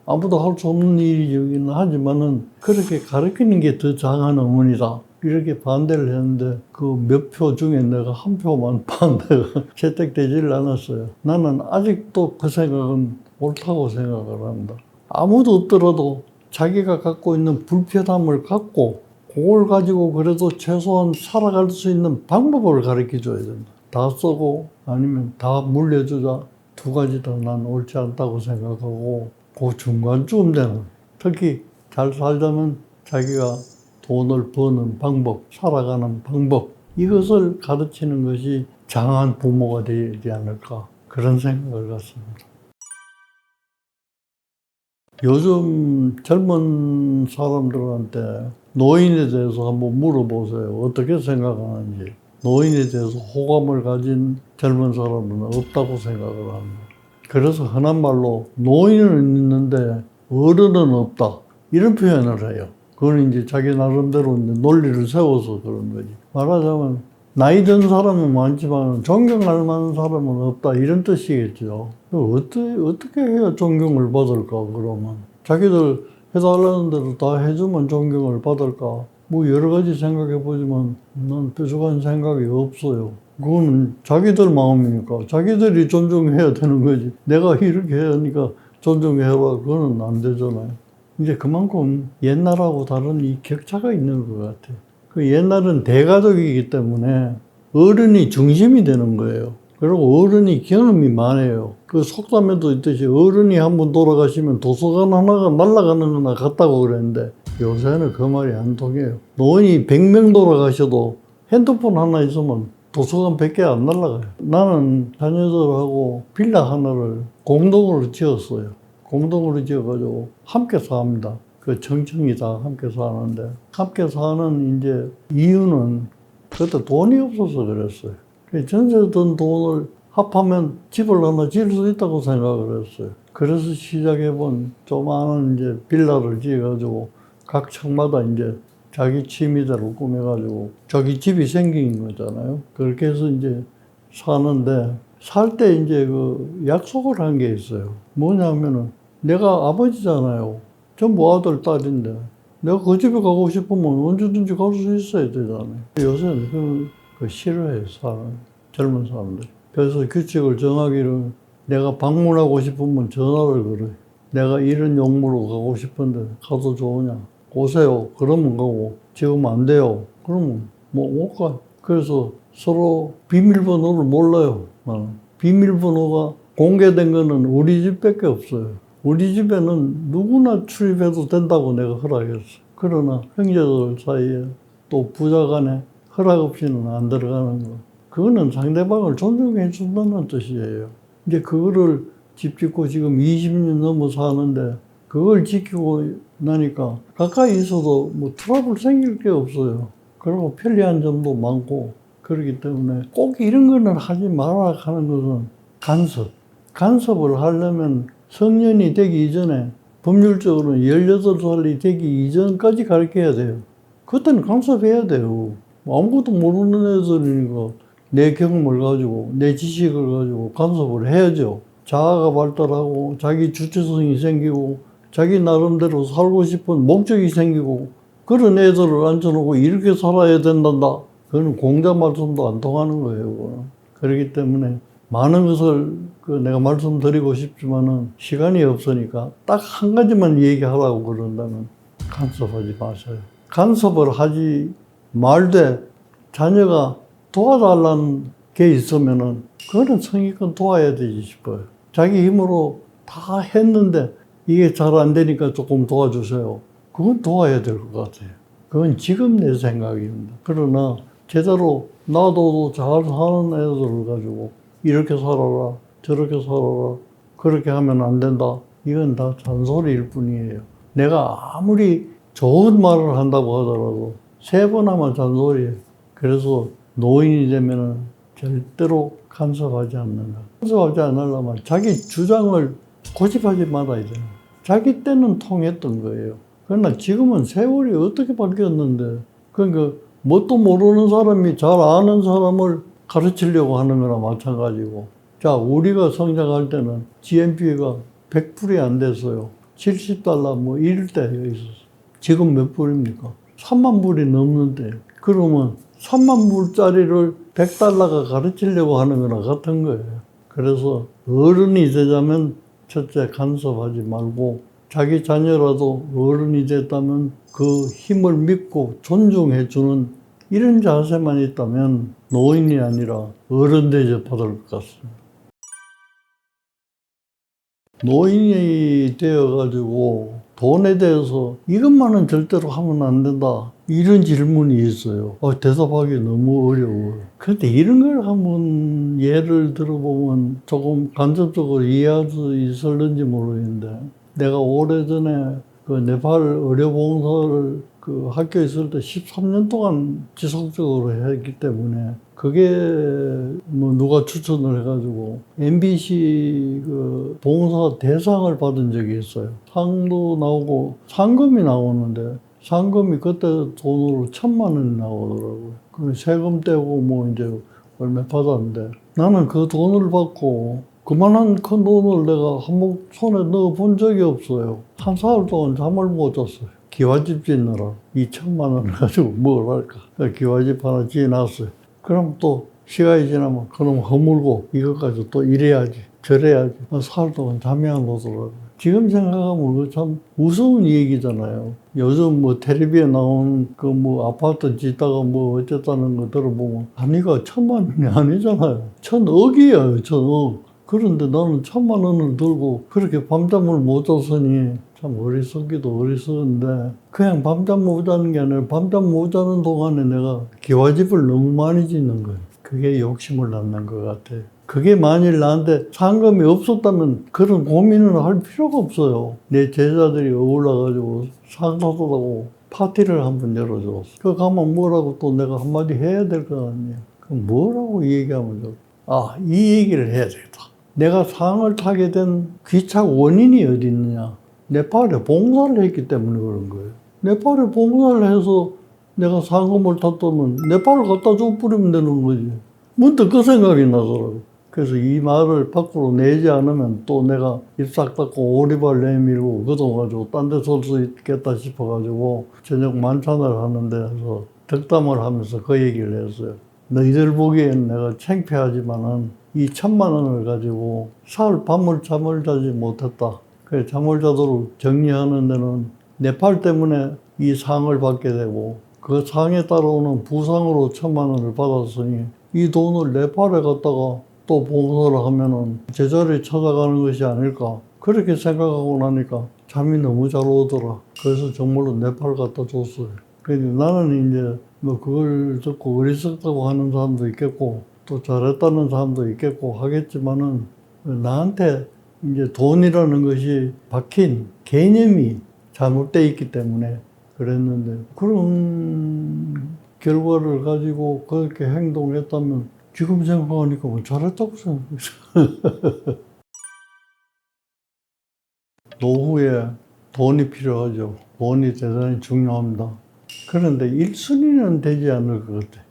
아무도 할 수 없는 일이긴 하지만은 그렇게 가르치는 게 더 장한 어머니다. 이렇게 반대를 했는데 그 몇 표 중에 내가 한 표만 반대가 채택되지를 않았어요. 나는 아직도 그 생각은 옳다고 생각을 한다. 아무도 없더라도 자기가 갖고 있는 불편함을 갖고 그걸 가지고 그래도 최소한 살아갈 수 있는 방법을 가르쳐 줘야 된다. 다 쓰고 아니면 다 물려주자. 두 가지 다 난 옳지 않다고 생각하고 그 중간쯤 되는 특히 잘 살자면 자기가 돈을 버는 방법, 살아가는 방법 이것을 가르치는 것이 장한 부모가 되지 않을까 그런 생각을 갖습니다. 요즘 젊은 사람들한테 노인에 대해서 한번 물어보세요. 어떻게 생각하는지. 노인에 대해서 호감을 가진 젊은 사람은 없다고 생각을 합니다. 그래서 흔한 말로 노인은 있는데 어른은 없다. 이런 표현을 해요. 그건 이제 자기 나름대로 이제 논리를 세워서 그런 거지. 말하자면 나이 든 사람은 많지만 존경할 만한 사람은 없다. 이런 뜻이겠죠. 어떻게 해야 존경을 받을까 그러면. 자기들 해달라는 대로 다 해주면 존경을 받을까. 뭐 여러 가지 생각해 보지만 난 뾰족한 생각이 없어요. 그거는 자기들 마음이니까 자기들이 존중해야 되는 거지. 내가 이렇게 하니까 존중해라. 그거는 안 되잖아요. 이제 그만큼 옛날하고 다른 이 격차가 있는 것 같아요. 그 옛날은 대가족이기 때문에 어른이 중심이 되는 거예요. 그리고 어른이 경험이 많아요. 그 속담에도 있듯이 어른이 한번 돌아가시면 도서관 하나가 날아가는 거나 같다고 그랬는데 요새는 그 말이 안 통해요. 노인이 100명 돌아가셔도 핸드폰 하나 있으면 도서관 100개 안 날아가요. 나는 자녀들하고 빌라 하나를 공동으로 지었어요. 공동으로 지어가지고 함께 삽니다. 그 청청이 다 함께 사는데 함께 사는 이제 이유는 그때 돈이 없어서 그랬어요. 전세 든 돈을 합하면 집을 하나 지을 수 있다고 생각을 했어요. 그래서 시작해본 조그마한 이제 빌라를 지어가지고 각 층마다 이제 자기 취미대로 꾸며가지고 자기 집이 생긴 거잖아요. 그렇게 해서 이제 사는데 살 때 이제 그 약속을 한 게 있어요. 뭐냐면은 내가 아버지잖아요. 전부 아들, 딸인데 내가 그 집에 가고 싶으면 언제든지 갈 수 있어야 되잖아요. 요새는 그 싫어해요, 젊은 사람들. 그래서 규칙을 정하기를 내가 방문하고 싶으면 전화를 걸어요. 내가 이런 용무로 가고 싶은데 가도 좋으냐? 오세요. 그러면 가고 지금 안 돼요. 그러면 뭐 못 가. 그래서 서로 비밀번호를 몰라요. 비밀번호가 공개된 거는 우리 집밖에 없어요. 우리 집에는 누구나 출입해도 된다고 내가 허락했어. 그러나 형제들 사이에 또 부자간에 허락 없이는 안 들어가는 거. 그거는 상대방을 존중해 준다는 뜻이에요. 이제 그거를 집 짓고 지금 20년 넘어 사는데 그걸 지키고 나니까 가까이 있어도 뭐 트러블 생길 게 없어요. 그리고 편리한 점도 많고 그렇기 때문에 꼭 이런 거는 하지 말아야 하는 것은 간섭. 간섭을 하려면 성년이 되기 이전에 법률적으로는 18살이 되기 이전까지 가르쳐야 돼요. 그때는 간섭해야 돼요. 아무것도 모르는 애들이니까 내 경험을 가지고 내 지식을 가지고 간섭을 해야죠. 자아가 발달하고 자기 주체성이 생기고 자기 나름대로 살고 싶은 목적이 생기고 그런 애들을 앉혀놓고 이렇게 살아야 된단다. 그건 공자 말씀도 안 통하는 거예요. 그렇기 때문에 많은 것을 내가 말씀드리고 싶지만은 시간이 없으니까 딱 한 가지만 얘기하라고 그런다면 간섭하지 마세요. 간섭을 하지 말되 자녀가 도와달라는 게 있으면은 그거는 성의껏 도와야 되지 싶어요. 자기 힘으로 다 했는데 이게 잘 안 되니까 조금 도와주세요. 그건 도와야 될 것 같아요. 그건 지금 내 생각입니다. 그러나 제대로 놔둬도 잘 사는 애들을 가지고 이렇게 살아라, 저렇게 살아라, 그렇게 하면 안 된다. 이건 다 잔소리일 뿐이에요. 내가 아무리 좋은 말을 한다고 하더라도 3번 하면 잔소리예요. 그래서 노인이 되면은 절대로 간섭하지 않는다. 간섭하지 않으려면 자기 주장을 고집하지 말아야 돼요. 자기 때는 통했던 거예요. 그러나 지금은 세월이 어떻게 바뀌었는데, 그러니까 뭣도 모르는 사람이 잘 아는 사람을 가르치려고 하는 거나 마찬가지고. 자, 우리가 성장할 때는 GNP가 100불이 안 됐어요. $70 뭐 이럴 때가 있었어. 지금 몇 불입니까? 3만 불이 넘는데. 그러면 3만 불짜리를 $100가 가르치려고 하는 거나 같은 거예요. 그래서 어른이 되자면 첫째 간섭하지 말고 자기 자녀라도 어른이 됐다면 그 힘을 믿고 존중해주는 이런 자세만 있다면 노인이 아니라 어른 대접받을 것 같습니다. 노인이 되어가지고 돈에 대해서 이것만은 절대로 하면 안 된다. 이런 질문이 있어요. 대답하기 너무 어려워요. 그런데 이런 걸 한번 예를 들어보면 조금 간접적으로 이해할 수 있을는지 모르겠는데, 내가 오래전에 그 네팔 의료봉사를 그 학교에 있을 때 13년 동안 지속적으로 했기 때문에 그게 뭐 누가 추천을 해가지고 MBC 그 봉사 대상을 받은 적이 있어요. 상도 나오고 상금이 나오는데 상금이 그때 돈으로 1,000만 원이 나오더라고요. 그 세금 떼고 뭐 이제 얼마 받았는데 나는 그 돈을 받고 그만한 큰 돈을 내가 한몫 손에 넣어 본 적이 없어요. 한 사흘 동안 잠을 못 잤어요. 기와집 짓느라 2,000만 원을 가지고 뭘 할까. 기와집 하나 지어놨어요. 그럼 또 시간이 지나면 그럼 허물고 이것까지 또 이래야지 저래야지 사흘 동안 잠이 안 오더라고요. 지금 생각하면 그거 참 무서운 얘기잖아요. 요즘 뭐 텔레비에 나온 그 뭐 아파트 짓다가 뭐 어쨌다는 거 들어보면 단위가 1,000만 원이 아니잖아요. 1,000억이에요, 1,000억. 그런데 나는 1,000만 원을 들고 그렇게 밤잠을 못 잤으니 참 어리석기도 어리석은데, 그냥 밤잠 못 자는 게 아니라 밤잠 못 자는 동안에 내가 기와집을 너무 많이 짓는 거예요. 그게 욕심을 낳는 것 같아요. 그게 만일 나한테 상금이 없었다면 그런 고민을 할 필요가 없어요. 내 제자들이 어울러가지고 상 사달라고 파티를 한번 열어줬어. 그 가면 뭐라고 또 내가 한마디 해야 될 거 아니에요. 그럼 뭐라고 얘기하면 좋을까? 이 얘기를 해야 되겠다. 내가 상을 타게 된 귀착 원인이 어디 있느냐? 네팔에 봉사를 했기 때문에 그런 거예요. 네팔에 봉사를 해서 내가 상금을 탔다면 네팔을 갖다 줘 뿌리면 되는 거지. 문득 그 생각이 나더라고요. 그래서 이 말을 밖으로 내지 않으면 또 내가 입 싹 닫고 오리발 내밀고 걷어가지고 딴 데 설 수 있겠다 싶어가지고 저녁 만찬을 하는 데서 덕담을 하면서 그 얘기를 했어요. 너희들 보기엔 내가 창피하지만은 이 1,000만 원을 가지고 사흘 밤을 잠을 자지 못했다. 그래, 잠을 자도록 정리하는 데는 네팔 때문에 이 상을 받게 되고 그 상에 따라오는 부상으로 1,000만 원을 받았으니 이 돈을 네팔에 갔다가 또 봉사를 하면은 제자리에 찾아가는 것이 아닐까. 그렇게 생각하고 나니까 잠이 너무 잘 오더라. 그래서 정말로 네팔 갖다 줬어요. 그러니까 나는 이제 뭐 그걸 듣고 어리석다고 하는 사람도 있겠고 또 잘했다는 사람도 있겠고 하겠지만은 나한테 이제 돈이라는 것이 박힌 개념이 잘못되어 있기 때문에 그랬는데, 그런 결과를 가지고 그렇게 행동했다면 지금 생각하니까 뭐 잘했다고 생각했어요. 노후에 돈이 필요하죠. 돈이 대단히 중요합니다. 그런데 1순위는 되지 않을 것 같아요.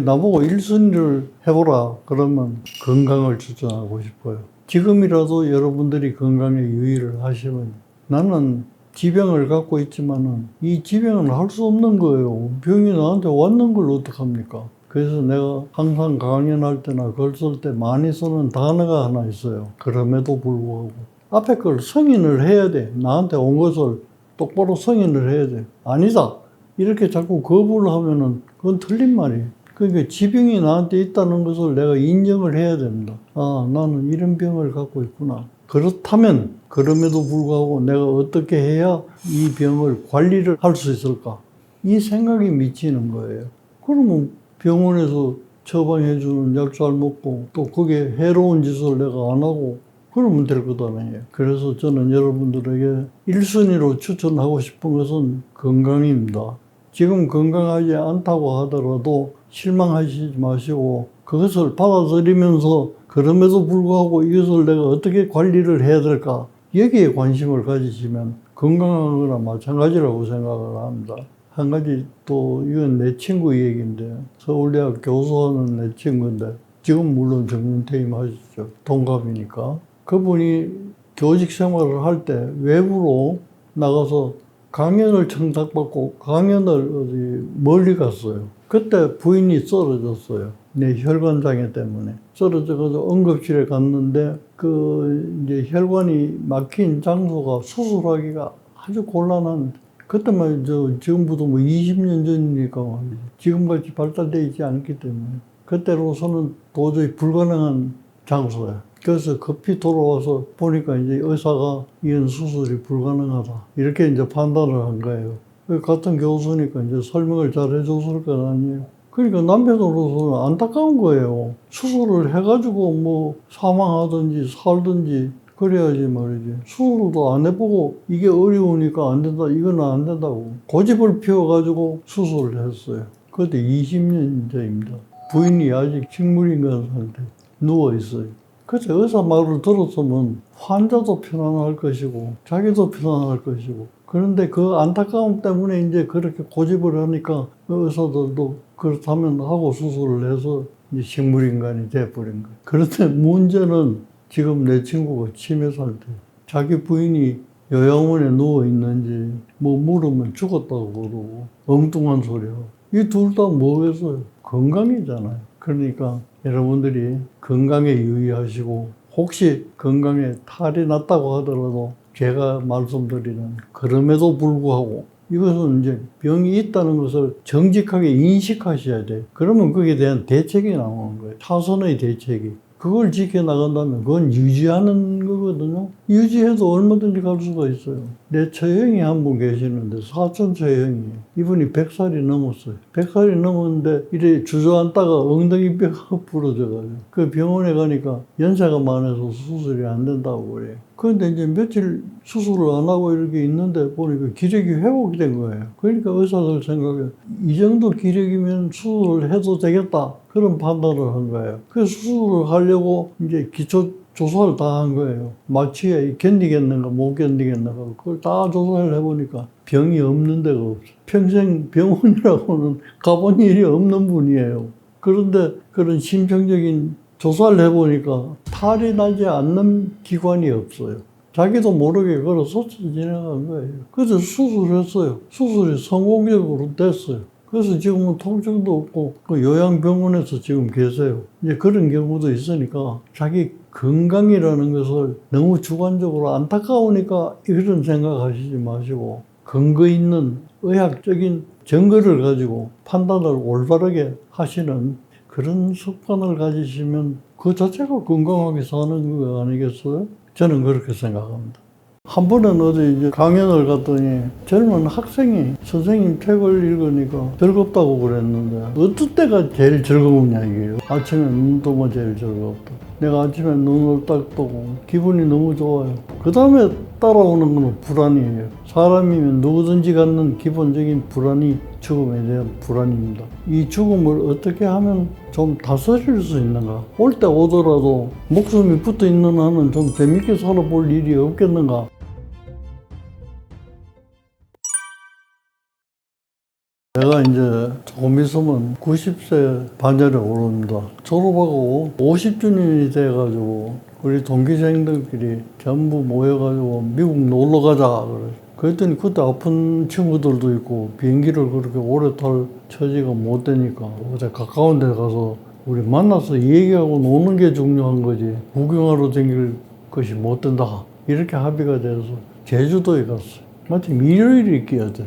나보고 1순위를 해보라 그러면 건강을 추천하고 싶어요. 지금이라도 여러분들이 건강에 유의를 하시면, 나는 지병을 갖고 있지만은 이 지병은 할 수 없는 거예요. 병이 나한테 왔는 걸 어떡합니까? 그래서 내가 항상 강연할 때나 글 쓸 때 많이 쓰는 단어가 하나 있어요. 그럼에도 불구하고 앞에 걸 승인을 해야 돼. 나한테 온 것을 똑바로 승인을 해야 돼. 아니다, 이렇게 자꾸 거부를 하면은 그건 틀린 말이에요. 그러니까 지병이 나한테 있다는 것을 내가 인정을 해야 됩니다. 아, 나는 이런 병을 갖고 있구나. 그렇다면 그럼에도 불구하고 내가 어떻게 해야 이 병을 관리를 할 수 있을까? 이 생각이 미치는 거예요. 그러면 병원에서 처방해주는 약 잘 먹고 또 그게 해로운 짓을 내가 안 하고 그러면 될 것 아니에요. 그래서 저는 여러분들에게 1순위로 추천하고 싶은 것은 건강입니다. 지금 건강하지 않다고 하더라도 실망하시지 마시고 그것을 받아들이면서 그럼에도 불구하고 이것을 내가 어떻게 관리를 해야 될까? 여기에 관심을 가지시면 건강한 거나 마찬가지라고 생각을 합니다. 한 가지 또 이건 내 친구 얘기인데 서울대학 교수하는 내 친구인데 지금 물론 정년퇴임 하셨죠. 동갑이니까. 그분이 교직 생활을 할 때 외부로 나가서 강연을 청탁받고 강연을 어디 멀리 갔어요. 그때 부인이 쓰러졌어요. 내 혈관장애 때문에. 쓰러져서 응급실에 갔는데 이제 혈관이 막힌 장소가 수술하기가 아주 곤란한 그때만 지금부터 20년 전이니까 지금같이 발달되어 있지 않기 때문에 그때로서는 도저히 불가능한 장소야. 그래서 급히 돌아와서 보니까 이제 의사가 이건 수술이 불가능하다. 이렇게 이제 판단을 한 거예요. 같은 교수니까 이제 설명을 잘 해줬을 거 아니에요. 그러니까 남편으로서는 안타까운 거예요. 수술을 해가지고 뭐 사망하든지 살든지 그래야지 말이지. 수술도 안 해보고 이게 어려우니까 안 된다. 이건 안 된다고. 고집을 피워가지고 수술을 했어요. 그때 20년 전입니다. 부인이 아직 식물인간 상태 누워있어요. 그래서 의사 말을 들었으면 환자도 편안할 것이고 자기도 편안할 것이고 그런데 그 안타까움 때문에 이제 그렇게 고집을 하니까 의사들도 그렇다면 하고 수술을 해서 이제 식물인간이 돼버린 거예요. 그런데 문제는 지금 내 친구가 치매 상태. 자기 부인이 요양원에 누워있는지 뭐 물으면 죽었다고 그러고 엉뚱한 소리야. 이 둘 다 뭐겠어요? 건강이잖아요. 그러니까 여러분들이 건강에 유의하시고 혹시 건강에 탈이 났다고 하더라도 제가 말씀드리는 그럼에도 불구하고 이것은 이제 병이 있다는 것을 정직하게 인식하셔야 돼요. 그러면 거기에 대한 대책이 나오는 거예요. 차선의 대책이. 그걸 지켜나간다면 그건 유지하는 거거든요. 유지해도 얼마든지 갈 수가 있어요. 내 처형이 한 분 계시는데 사촌 처형이 이분이 100살이 넘었어요. 100살이 넘었는데 이래 주저앉다가 엉덩이 뼈가 부러져가지고 그 병원에 가니까 연세가 많아서 수술이 안 된다고 그래요. 그런데 이제 며칠 수술을 안 하고 이렇게 있는데 보니까 기력이 회복이 된 거예요. 그러니까 의사들 생각에 이 정도 기력이면 수술을 해도 되겠다. 그런 판단을 한 거예요. 그래서 수술을 하려고 이제 기초 조사를 다 한 거예요. 마취에 견디겠는가 못 견디겠는가 그걸 다 조사를 해보니까 병이 없는 데가 없어요. 평생 병원이라고는 가본 일이 없는 분이에요. 그런데 그런 심층적인 조사를 해보니까 탈이 나지 않는 기관이 없어요. 자기도 모르게 걸어서 지나간 거예요. 그래서 수술했어요. 수술이 성공적으로 됐어요. 그래서 지금은 통증도 없고 그 요양병원에서 지금 계세요. 이제 그런 경우도 있으니까 자기 건강이라는 것을 너무 주관적으로 안타까우니까 이런 생각하시지 마시고 근거 있는 의학적인 증거를 가지고 판단을 올바르게 하시는 그런 습관을 가지시면 그 자체가 건강하게 사는 거 아니겠어요? 저는 그렇게 생각합니다. 한 번은 어디 이제 강연을 갔더니 젊은 학생이 선생님 책을 읽으니까 즐겁다고 그랬는데 어떤 때가 제일 즐거우냐 이게요. 아침에 눈 뜨면 제일 즐겁다. 내가 아침에 눈을 딱 뜨고 기분이 너무 좋아요. 그 다음에 따라오는 건 불안이에요. 사람이면 누구든지 갖는 기본적인 불안이 죽음에 대한 불안입니다. 이 죽음을 어떻게 하면 좀 다스릴 수 있는가? 올 때 오더라도 목숨이 붙어 있는 한은 좀 재밌게 살아볼 일이 없겠는가? 내가 이제 조금 있으면 90세 반열에 오릅니다. 졸업하고 50주년이 돼가지고 우리 동기생들끼리 전부 모여가지고 미국 놀러 가자 그래. 그랬더니 그때 아픈 친구들도 있고 비행기를 그렇게 오래 탈 처지가 못 되니까 어제 가까운 데 가서 우리 만나서 얘기하고 노는 게 중요한 거지 구경하러 다닐 것이 못 된다. 이렇게 합의가 돼서 제주도에 갔어요. 마침 일요일이 끼어져.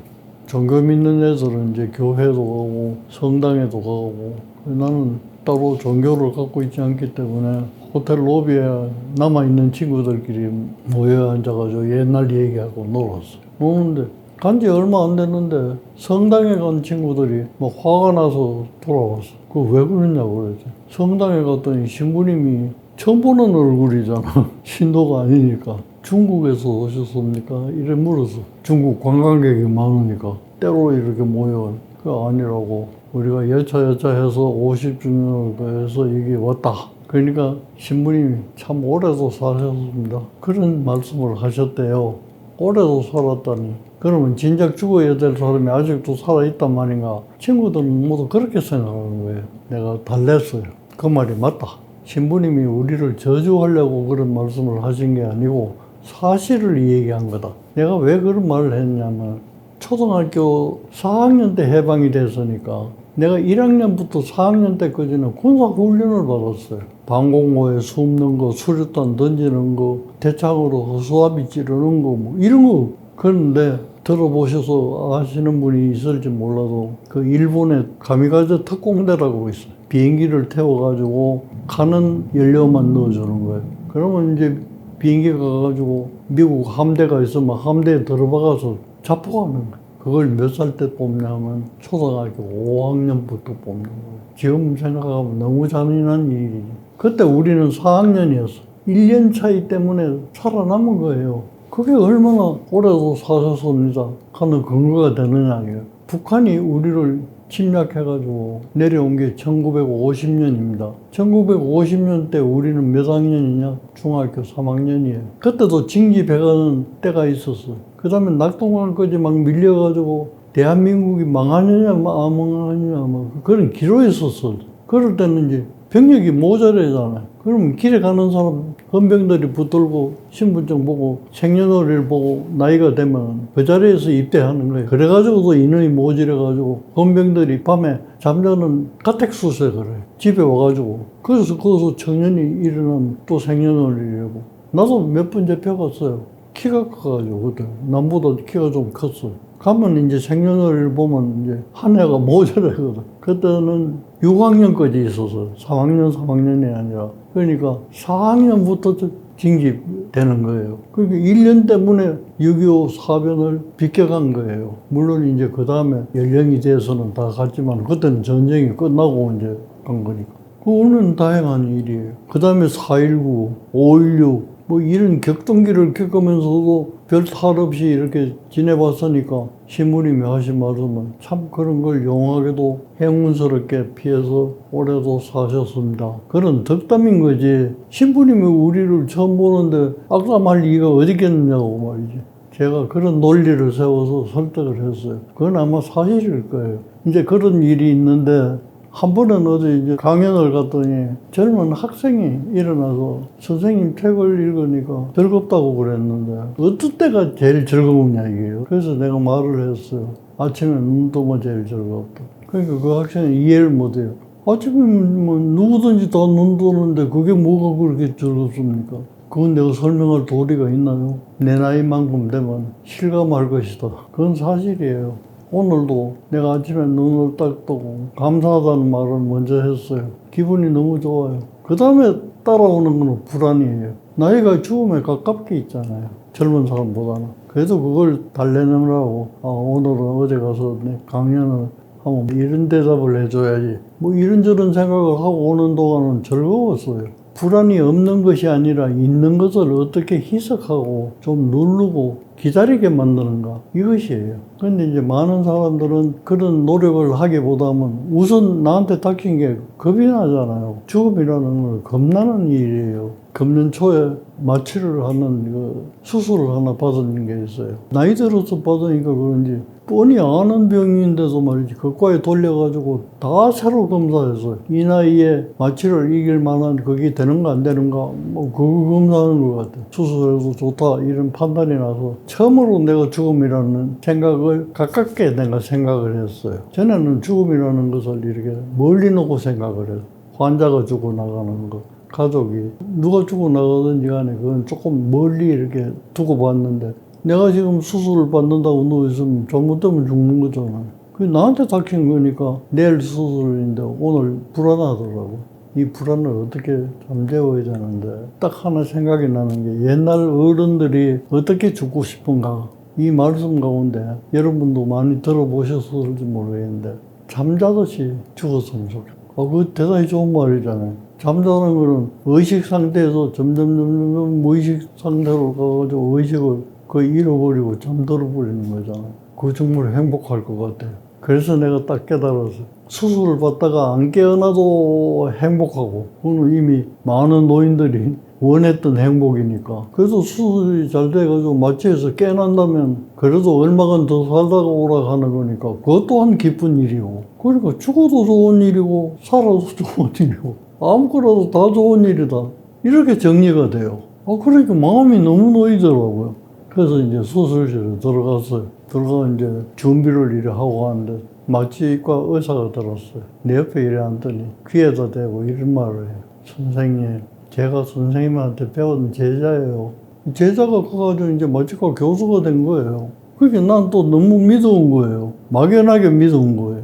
종교 믿는 애들은 이제 교회도 가고 성당에도 가고 나는 따로 종교를 갖고 있지 않기 때문에 호텔 로비에 남아있는 친구들끼리 모여 앉아가지고 옛날 얘기하고 놀았어요. 노는데 간지 얼마 안 됐는데 성당에 간 친구들이 막 화가 나서 돌아왔어. 그 왜 그러냐고 그랬지. 성당에 갔더니 신부님이 처음 보는 얼굴이잖아. 신도가 아니니까. 중국에서 오셨습니까? 이래 물었어. 중국 관광객이 많으니까. 때로 이렇게 모여. 그거 아니라고. 우리가 여차여차해서 50주년을 해서 여기 왔다. 그러니까 신부님이 참 오래도 사셨습니다. 그런 말씀을 하셨대요. 오래도 살았다니. 그러면 진작 죽어야 될 사람이 아직도 살아있단 말인가? 친구들은 모두 그렇게 생각하는 거예요. 내가 달랬어요. 그 말이 맞다. 신부님이 우리를 저주하려고 그런 말씀을 하신 게 아니고 사실을 얘기한 거다. 내가 왜 그런 말을 했냐면 초등학교 4학년 때 해방이 됐으니까 내가 1학년부터 4학년 때까지는 군사훈련을 받았어요. 방공호에 숨는 거, 수류탄 던지는 거, 대창으로 허수아비 찌르는 거, 뭐 이런 거. 그런데 들어보셔서 아시는 분이 있을지 몰라도 그 일본의 가미가제 특공대라고 있어요. 비행기를 태워가지고 가는 연료만 넣어주는 거예요. 그러면 이제 비행기 가가지고 미국 함대가 있으면 함대에 들어박아서 잡혀가는 거예요. 그걸 몇 살 때 뽑냐면 초등학교 5학년부터 뽑는 거예요. 지금 생각하면 너무 잔인한 일이지. 그때 우리는 4학년이었어. 1년 차이 때문에 살아남은 거예요. 그게 얼마나 오래도 사셨습니다 하는 근거가 되느냐예요. 북한이 우리를 침략해가지고 내려온 게 1950년입니다. 1950년 때 우리는 몇 학년이냐? 중학교 3학년이에요. 그때도 징집해가는 때가 있었어요. 그 다음에 낙동강까지 막 밀려가지고 대한민국이 망하느냐 안 망하느냐 막 그런 기로에 있었어. 그럴 때는 이제 병력이 모자라잖아요. 그러면 길에 가는 사람 헌병들이 붙들고 신분증 보고 생년월일 보고 나이가 되면 그 자리에서 입대하는 거예요. 그래가지고도 인원이 모자라가지고 헌병들이 밤에 잠자는 가택수색을 해요. 집에 와가지고. 그래서 거기서 청년이 일어나면 또 생년월일이고. 나도 몇 번 잡혀갔어요. 키가 커가지고 그때 남보다 키가 좀 컸어요. 가면 이제 생년월일 보면 이제 한 해가 모자라거든. 그때는 6학년까지 있었어요. 3학년이 아니라. 그러니까 4학년부터 징집되는 거예요. 그러니까 1년 때문에 6.25 사변을 비껴간 거예요. 물론 이제 그 다음에 연령이 돼서는 다 갔지만 그때는 전쟁이 끝나고 이제 간 거니까. 그거는 다행한 일이에요. 그 다음에 4.19, 5.16 뭐 이런 격동기를 겪으면서도 별 탈 없이 이렇게 지내봤으니까 신부님이 하신 말씀은 참 그런 걸 용하게도 행운스럽게 피해서 오래도 사셨습니다. 그런 덕담인 거지. 신부님이 우리를 처음 보는데 악담할 이유가 어디 있겠느냐고 말이지. 제가 그런 논리를 세워서 설득을 했어요. 그건 아마 사실일 거예요. 이제 그런 일이 있는데 한 번은 어디 이제 강연을 갔더니 젊은 학생이 일어나서 선생님 책을 읽으니까 즐겁다고 그랬는데 어떤 때가 제일 즐거우냐 이게요. 그래서 내가 말을 했어요. 아침에 눈 뜨면 제일 즐겁다. 그러니까 그 학생이 이해를 못해요. 아침에 뭐 누구든지 다 눈 뜨는데 그게 뭐가 그렇게 즐겁습니까? 그건 내가 설명할 도리가 있나요? 내 나이만큼 되면 실감할 것이다. 그건 사실이에요. 오늘도 내가 아침에 눈을 딱 뜨고 감사하다는 말을 먼저 했어요. 기분이 너무 좋아요. 그 다음에 따라오는 건 불안이에요. 나이가 죽음에 가깝게 있잖아요. 젊은 사람보다는. 그래도 그걸 달래느라고 오늘은 어제 가서 내 강연을 하면 이런 대답을 해줘야지. 뭐 이런저런 생각을 하고 오는 동안은 즐거웠어요. 불안이 없는 것이 아니라 있는 것을 어떻게 희석하고 좀 누르고 기다리게 만드는가 이것이에요. 그런데 이제 많은 사람들은 그런 노력을 하기보다는 우선 나한테 닥친 게 겁이 나잖아요. 죽음이라는 건 겁나는 일이에요. 금년 초에 마취를 하는 그 수술을 하나 받은 게 있어요. 나이 들어서 받으니까 그런지 뻔히 아는 병인데도 말이지 그과에 돌려가지고 다 새로 검사했어요. 이 나이에 마취를 이길 만한 그게 되는가 안 되는가 뭐 그거 검사하는 것 같아요. 수술해서 좋다 이런 판단이 나서 처음으로 내가 죽음이라는 생각을 가깝게 내가 생각을 했어요. 전에는 죽음이라는 것을 이렇게 멀리 놓고 생각을 해요. 환자가 죽어나가는 것. 가족이 누가 죽어나가든지 간에 그건 조금 멀리 이렇게 두고 봤는데 내가 지금 수술을 받는다고 누워있으면 잘못되면 죽는 거잖아요. 그 나한테 닥친 거니까 내일 수술인데 오늘 불안하더라고. 이 불안을 어떻게 잠재워야 되는데 딱 하나 생각이 나는 게 옛날 어른들이 어떻게 죽고 싶은가. 이 말씀 가운데 여러분도 많이 들어보셨을지 모르겠는데 잠자듯이 죽었으면 좋겠다. 그거 대단히 좋은 말이잖아요. 잠자는 거는 의식 상태에서 점점 무의식 상태로 가가지고 의식을 거의 잃어버리고 잠들어 버리는 거잖아요. 그거 정말 행복할 것 같아요. 그래서 내가 딱 깨달았어요. 수술을 받다가 안 깨어나도 행복하고, 그거는 이미 많은 노인들이 원했던 행복이니까. 그래서 수술이 잘 돼가지고 마취해서 깨어난다면 그래도 얼마간 더 살다가 오라 하는 거니까 그것 또한 기쁜 일이고. 그러니까 죽어도 좋은 일이고 살아도 좋은 일이고 아무거나도 다 좋은 일이다. 이렇게 정리가 돼요. 그러니까 마음이 너무 놓이더라고요. 그래서 이제 수술실에 들어갔어요. 들어가 이제 준비를 이래 하고 하는데 마취과 의사가 들었어요. 내 옆에 이래 앉더니 귀에다 대고 이런 말을 해요. 선생님, 제가 선생님한테 배운 제자예요. 제자가 커가지고 이제 마취과 교수가 된 거예요. 그게 난 또 너무 믿어온 거예요. 막연하게 믿어온 거예요.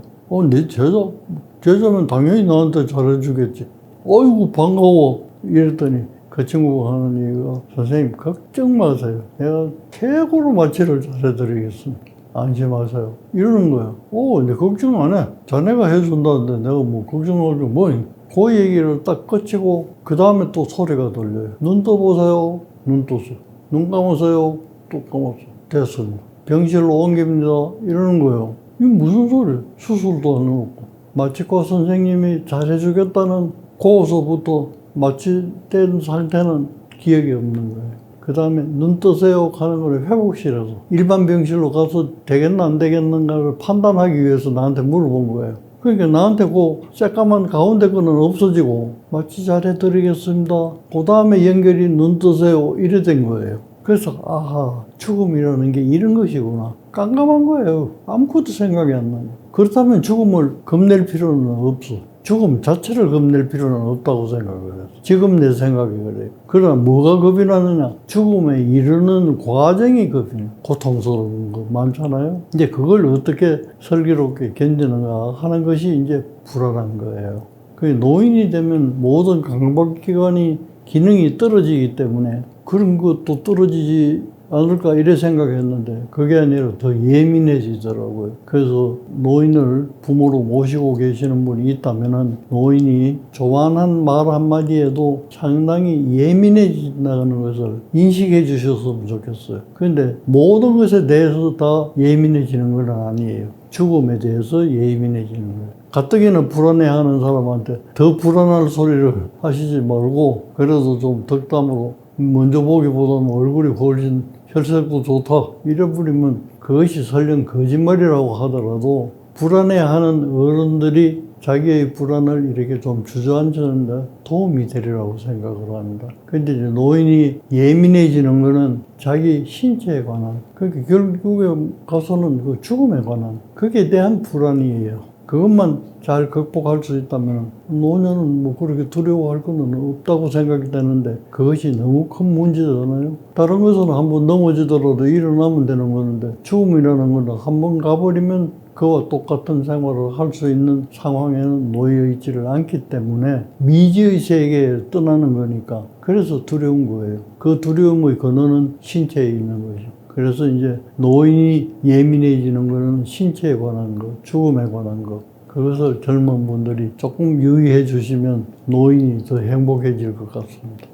내 제자면 당연히 나한테 잘해주겠지. 어이구, 반가워. 이랬더니 그 친구가 하는 얘기가, 선생님, 걱정 마세요. 내가 최고로 마취를 잘해드리겠습니다. 안심하세요. 이러는 거예요. 내 걱정 안 해. 자네가 해준다는데 내가 뭐 걱정할 게 뭐. 그 얘기를 딱 끝이고 그 다음에 또 소리가 들려요. 눈 떠보세요. 눈 떴어요. 눈 감으세요. 또 감았어요. 됐습니다. 병실로 옮깁니다. 이러는 거예요. 이게 무슨 소리예요? 수술도 안 해놓고. 마취과 선생님이 잘해주겠다는 거기서부터 마취된 상태는 기억이 없는 거예요. 그 다음에 눈 뜨세요 하는 걸 회복실에서 일반 병실로 가서 되겠나 안 되겠는가를 판단하기 위해서 나한테 물어본 거예요. 그러니까 나한테 그 새까만 가운데 거는 없어지고 마취 잘해드리겠습니다. 그 다음에 연결이 눈 뜨세요 이래 된 거예요. 그래서 아하, 죽음이라는 게 이런 것이구나. 깜깜한 거예요. 아무것도 생각이 안 나요. 그렇다면 죽음을 겁낼 필요는 없어. 죽음 자체를 겁낼 필요는 없다고 생각을 해요. 지금 내 생각이 그래요. 그러나 뭐가 겁이 나느냐? 죽음에 이르는 과정이 겁이 나요. 고통스러운 거 많잖아요. 이제 그걸 어떻게 슬기롭게 견디는가 하는 것이 이제 불안한 거예요. 그 노인이 되면 모든 감각기관이 기능이 떨어지기 때문에 그런 것도 떨어지지 않을까 이래 생각했는데 그게 아니라 더 예민해지더라고요. 그래서 노인을 부모로 모시고 계시는 분이 있다면은 노인이 조만한 말 한마디에도 상당히 예민해진다는 것을 인식해 주셨으면 좋겠어요. 그런데 모든 것에 대해서 다 예민해지는 건 아니에요. 죽음에 대해서 예민해지는 거예요. 가뜩이나 불안해하는 사람한테 더 불안할 소리를 하시지 말고 그래도 좀 덕담으로 먼저 보기보다는 얼굴이 훨씬 혈색도 좋다 이래버리면 그것이 설령 거짓말이라고 하더라도 불안해하는 어른들이 자기의 불안을 이렇게 좀 주저앉히는데 도움이 되리라고 생각을 합니다. 근데 이제 노인이 예민해지는 거는 자기 신체에 관한, 그러니까 결국에 가서는 그 죽음에 관한, 그게 대한 불안이에요. 그것만 잘 극복할 수 있다면 노년은 뭐 그렇게 두려워할 건 없다고 생각이 되는데 그것이 너무 큰 문제잖아요. 다른 것은 한번 넘어지더라도 일어나면 되는 건데 죽음이라는 건 한번 가버리면 그와 똑같은 생활을 할 수 있는 상황에는 놓여 있지를 않기 때문에 미지의 세계에 떠나는 거니까 그래서 두려운 거예요. 그 두려움의 근원은 신체에 있는 거죠. 그래서 이제 노인이 예민해지는 거는 신체에 관한 거, 죽음에 관한 거. 그것을 젊은 분들이 조금 유의해 주시면 노인이 더 행복해질 것 같습니다.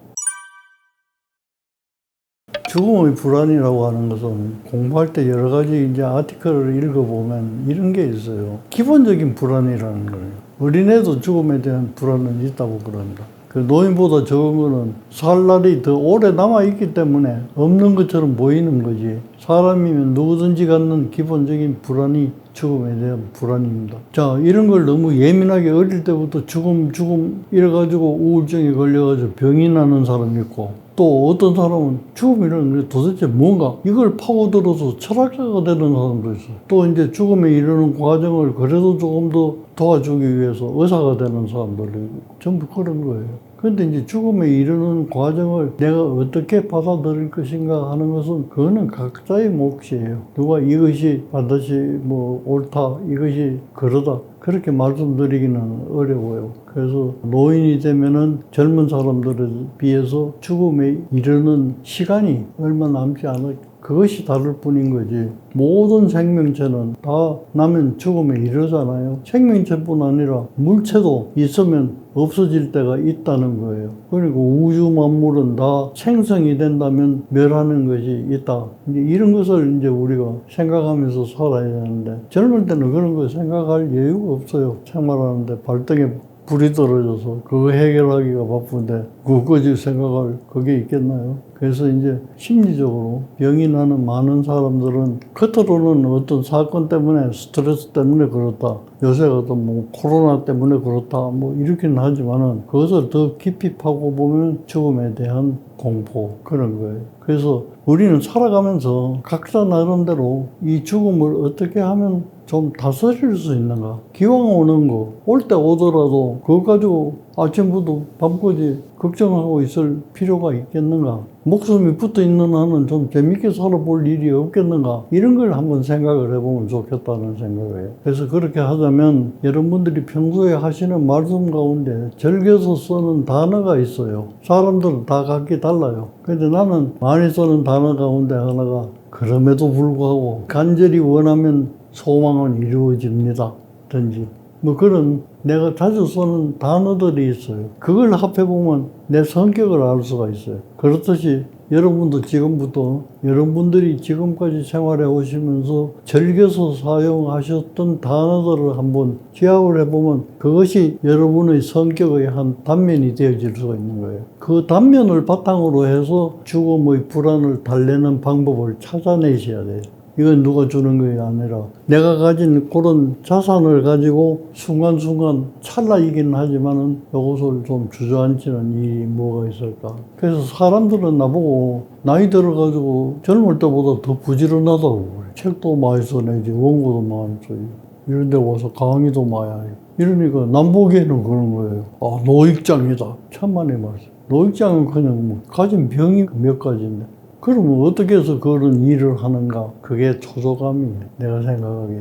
죽음의 불안이라고 하는 것은 공부할 때 여러 가지 이제 아티클을 읽어보면 이런 게 있어요. 기본적인 불안이라는 거예요. 어린애도 죽음에 대한 불안은 있다고 그럽니다. 그 노인보다 적은 거는 살 날이 더 오래 남아있기 때문에 없는 것처럼 보이는 거지. 사람이면 누구든지 갖는 기본적인 불안이 죽음에 대한 불안입니다. 자, 이런 걸 너무 예민하게 어릴 때부터 죽음 이래가지고 우울증에 걸려가지고 병이 나는 사람이 있고 또 어떤 사람은 죽음이라는 게 도대체 뭔가 이걸 파고들어서 철학자가 되는 사람도 있어요. 또 이제 죽음에 이르는 과정을 그래도 조금 더 도와주기 위해서 의사가 되는 사람들도 있고 전부 그런 거예요. 근데 이제 죽음에 이르는 과정을 내가 어떻게 받아들일 것인가 하는 것은 그거는 각자의 몫이에요. 누가 이것이 반드시 뭐 옳다, 이것이 그러다 그렇게 말씀드리기는 어려워요. 그래서 노인이 되면은 젊은 사람들에 비해서 죽음에 이르는 시간이 얼마 남지 않았 그것이 다를 뿐인 거지. 모든 생명체는 다 나면 죽음에 이르잖아요. 생명체뿐 아니라 물체도 있으면 없어질 때가 있다는 거예요. 그리고 우주 만물은 다 생성이 된다면 멸하는 것이 있다. 이제 이런 것을 이제 우리가 생각하면서 살아야 되는데 젊을 때는 그런 거 생각할 여유가 없어요. 생활하는데 발등에 불이 떨어져서 그거 해결하기가 바쁜데 그거까지 생각할 그게 있겠나요? 그래서 이제 심리적으로 병이 나는 많은 사람들은 겉으로는 어떤 사건 때문에 스트레스 때문에 그렇다. 요새 같은 뭐 코로나 때문에 그렇다. 뭐 이렇게는 하지만은 그것을 더 깊이 파고 보면 죽음에 대한 공포 그런 거예요. 그래서 우리는 살아가면서 각자 나름대로 이 죽음을 어떻게 하면 좀 다스릴 수 있는가? 기왕 오는 거, 올 때 오더라도 그거 가지고 아침부터 밤까지 걱정하고 있을 필요가 있겠는가? 목숨이 붙어 있는 한은 좀 재밌게 살아볼 일이 없겠는가? 이런 걸 한번 생각을 해보면 좋겠다는 생각이에요. 그래서 그렇게 하자면 여러분들이 평소에 하시는 말씀 가운데 즐겨서 쓰는 단어가 있어요. 사람들은 다 각기 달라요. 근데 나는 많이 쓰는 단어 가운데 하나가 그럼에도 불구하고 간절히 원하면 소망은 이루어집니다. 든지 뭐 그런 내가 자주 쓰는 단어들이 있어요. 그걸 합해보면 내 성격을 알 수가 있어요. 그렇듯이 여러분도 지금부터 여러분들이 지금까지 생활해 오시면서 즐겨서 사용하셨던 단어들을 한번 기억을 해보면 그것이 여러분의 성격의 한 단면이 되어질 수가 있는 거예요. 그 단면을 바탕으로 해서 죽음의 불안을 달래는 방법을 찾아내셔야 돼요. 이건 누가 주는 게 아니라 내가 가진 그런 자산을 가지고 순간순간 찰나이긴 하지만은 이것을 좀 주저앉히는 일이 뭐가 있을까. 그래서 사람들은 나보고 나이 들어가지고 젊을 때보다 더 부지런하다고 그래. 책도 많이 써내지 원고도 많이 써요. 이런 데 와서 강의도 많이 해요. 이러니까 남 보기에는 그런 거예요. 아, 노익장이다. 천만의 말씀. 노익장은 그냥 뭐 가진 병이 몇 가지인데 그러면 어떻게 해서 그런 일을 하는가? 그게 초조감이에요. 내가 생각하기에.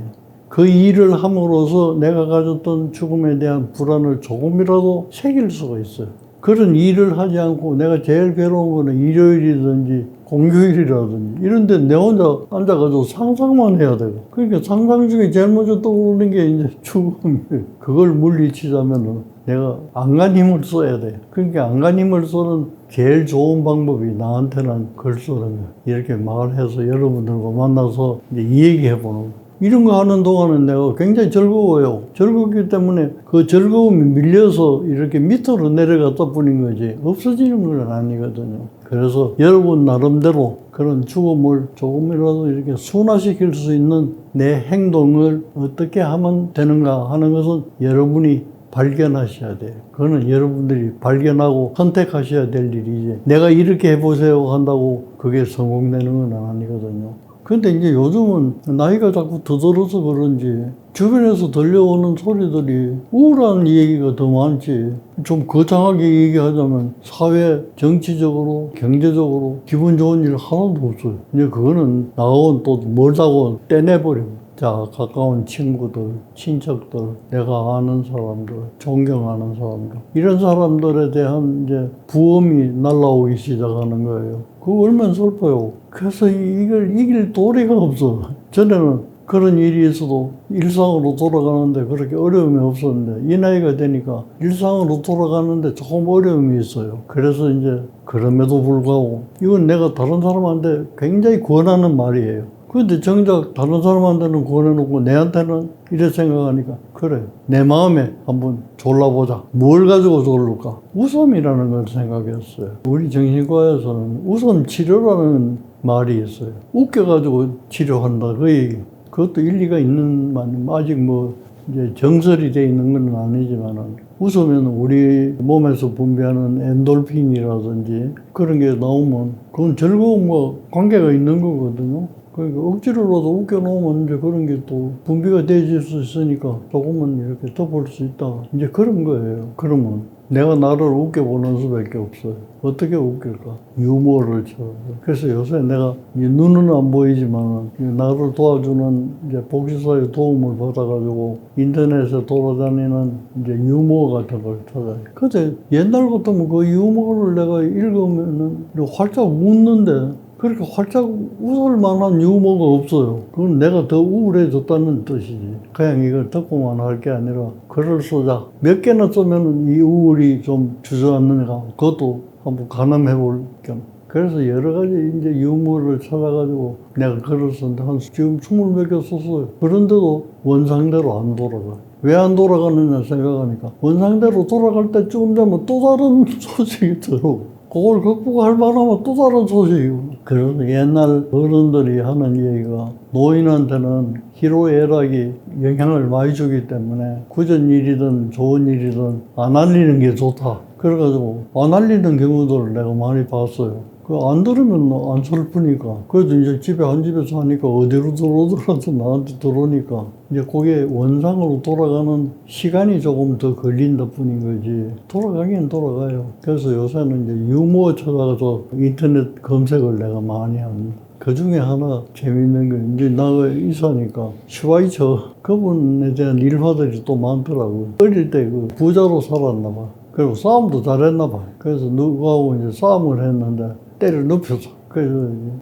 그 일을 함으로써 내가 가졌던 죽음에 대한 불안을 조금이라도 새길 수가 있어요. 그런 일을 하지 않고 내가 제일 괴로운 거는 일요일이든지 공휴일이라든지 이런 데 내 혼자 앉아가지고 상상만 해야 되고 그러니까 상상 중에 제일 먼저 떠오르는 게 이제 죽음이에요. 그걸 물리치자면은 내가 안간힘을 써야 돼. 그러니까 안간힘을 쓰는 제일 좋은 방법이 나한테는 글 쓰는 거야. 이렇게 말해서 여러분들과 만나서 이제 이 얘기 해보는 거야. 이런 거 하는 동안은 내가 굉장히 즐거워요. 즐겁기 때문에 그 즐거움이 밀려서 이렇게 밑으로 내려갔다 뿐인 거지 없어지는 건 아니거든요. 그래서 여러분 나름대로 그런 죽음을 조금이라도 이렇게 순화시킬 수 있는 내 행동을 어떻게 하면 되는가 하는 것은 여러분이 발견하셔야 돼요. 그거는 여러분들이 발견하고 선택하셔야 될 일이지. 내가 이렇게 해보세요 한다고 그게 성공되는 건 아니거든요. 근데 이제 요즘은 나이가 자꾸 더 들어서 그런지 주변에서 들려오는 소리들이 우울한 얘기가 더 많지. 좀 거창하게 얘기하자면 사회, 정치적으로, 경제적으로 기분 좋은 일 하나도 없어요. 이제 그거는 나하고는 또 멀다고 떼내버리고. 자, 가까운 친구들, 친척들, 내가 아는 사람들, 존경하는 사람들, 이런 사람들에 대한 이제 부엄이 날라오기 시작하는 거예요. 그거 얼마나 슬퍼요. 그래서 이걸 이길 도리가 없어. 전에는 그런 일이 있어도 일상으로 돌아가는데 그렇게 어려움이 없었는데 이 나이가 되니까 일상으로 돌아가는데 조금 어려움이 있어요. 그래서 이제 그럼에도 불구하고 이건 내가 다른 사람한테 굉장히 권하는 말이에요. 근데 정작 다른 사람한테는 권해놓고 내한테는 이래 생각하니까 그래 내 마음에 한번 졸라보자. 뭘 가지고 졸를까? 웃음이라는 걸 생각했어요. 우리 정신과에서는 웃음 치료라는 말이 있어요. 웃겨가지고 치료한다 그 얘기. 그것도 일리가 있는 말이 아직 뭐 이제 정설이 돼 있는 건 아니지만은 웃으면 우리 몸에서 분비하는 엔돌핀이라든지 그런 게 나오면 그건 즐거움과 관계가 있는 거거든요. 그러니까 억지로라도 웃겨놓으면 이제 그런 게 또 분비가 되질 수 있으니까 조금은 이렇게 덮을 수 있다. 이제 그런 거예요. 그러면 내가 나를 웃겨보는 수밖에 없어요. 어떻게 웃길까? 유머를 쳐. 그래서 요새 내가 눈은 안 보이지만 나를 도와주는 이제 복지사의 도움을 받아가지고 인터넷에 돌아다니는 이제 유머 같은 걸 찾아요. 근데 옛날 같으면 그 유머를 내가 읽으면은 활짝 웃는데 그렇게 활짝 웃을 만한 유머가 없어요. 그건 내가 더 우울해졌다는 뜻이지. 그냥 이걸 듣고만 할 게 아니라 글을 쓰자. 몇 개나 쓰면 이 우울이 좀 주저앉는가. 그것도 한번 가늠해 볼 겸. 그래서 여러 가지 이제 유머를 찾아가지고 내가 글을 썼는데 한 지금 20몇 개 썼어요. 그런데도 원상대로 안 돌아가. 왜 안 돌아가느냐 생각하니까 원상대로 돌아갈 때쯤 되면 또 다른 소식이 들어. 그걸 극복할 만하면 또 다른 소식이고. 그래서 옛날 어른들이 하는 얘기가 노인한테는 희로애락이 영향을 많이 주기 때문에 굳은 일이든 좋은 일이든 안 알리는 게 좋다. 그래가지고 안 알리는 경우들을 내가 많이 봤어요. 안 들으면 안 슬프니까. 그래도 이제 집에 한 집에서 하니까 어디로 들어오더라도 나한테 들어오니까 이제 그게 원상으로 돌아가는 시간이 조금 더 걸린다 뿐인 거지. 돌아가긴 돌아가요. 그래서 요새는 이제 유머 찾아가서 인터넷 검색을 내가 많이 합니다. 그 중에 하나 재밌는 게 이제 나가 이사니까 슈바이처 그분에 대한 일화들이 또 많더라고요. 어릴 때 그 부자로 살았나 봐. 그리고 싸움도 잘했나 봐. 그래서 누구하고 이제 싸움을 했는데 때를 눕혀서 그래서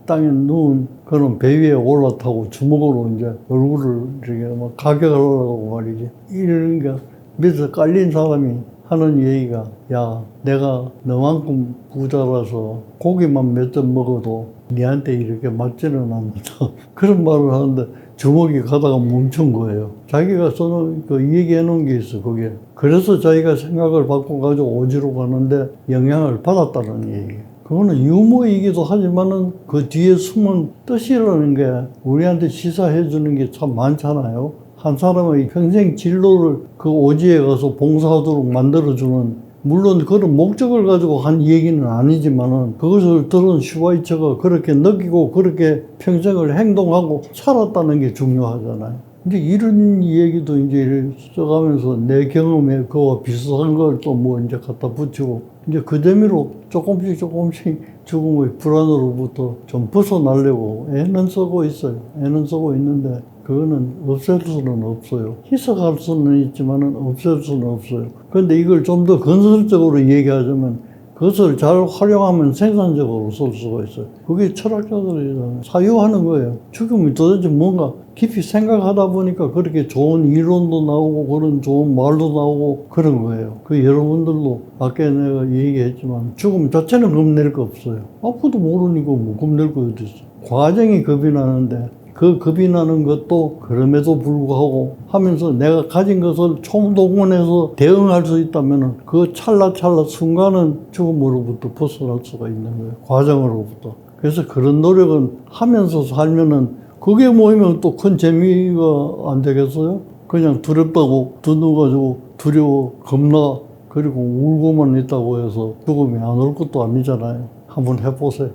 땅에 누운 그런 배 위에 올라타고 주먹으로 이제 얼굴을 이렇게 막 가격하려고 말이지. 이런 게 밑에서 깔린 사람이 하는 얘기가 야 내가 너만큼 부자라서 고기만 몇 점 먹어도 니한테 이렇게 맞지는 않는다. 그런 말을 하는데 주먹이 가다가 멈춘 거예요. 자기가 써놓은 그 얘기해 놓은 게 있어 거기에. 그래서 자기가 생각을 바꿔가지고 오지로 가는데 영향을 받았다는 얘기예요. 그거는 유머이기도 하지만은 그 뒤에 숨은 뜻이라는 게 우리한테 시사해 주는 게 참 많잖아요. 한 사람의 평생 진로를 그 오지에 가서 봉사하도록 만들어주는, 물론 그런 목적을 가지고 한 얘기는 아니지만은 그것을 들은 슈바이처가 그렇게 느끼고 그렇게 평생을 행동하고 살았다는 게 중요하잖아요. 이제 이런 얘기도 이제 써가면서 내 경험에 그와 비슷한 걸 또 뭐 이제 갖다 붙이고 이제 그 재미로 조금씩 죽음의 불안으로부터 좀 벗어나려고 애는 쓰고 있어요. 애는 쓰고 있는데 그거는 없앨 수는 없어요. 희석할 수는 있지만은 없앨 수는 없어요. 그런데 이걸 좀 더 건설적으로 얘기하자면 그것을 잘 활용하면 생산적으로 쓸 수가 있어요. 그게 철학자들이 사유하는 거예요. 죽음이 도대체 뭔가 깊이 생각하다 보니까 그렇게 좋은 이론도 나오고 그런 좋은 말도 나오고 그런 거예요. 그 여러분들도 아까 내가 얘기했지만 죽음 자체는 겁낼 거 없어요. 아무도 모르니까 뭐 겁낼 거 어디 있어. 과정이 겁이 나는데 그 겁이 나는 것도 그럼에도 불구하고 하면서 내가 가진 것을 총동원해서 대응할 수 있다면 그 찰나찰나 순간은 죽음으로부터 벗어날 수가 있는 거예요. 과정으로부터. 그래서 그런 노력은 하면서 살면은 그게 모이면 또 큰 재미가 안 되겠어요? 그냥 두렵다고 두누가지고 두려워 겁나 그리고 울고만 있다고 해서 죽음이 안 올 것도 아니잖아요. 한번 해보세요.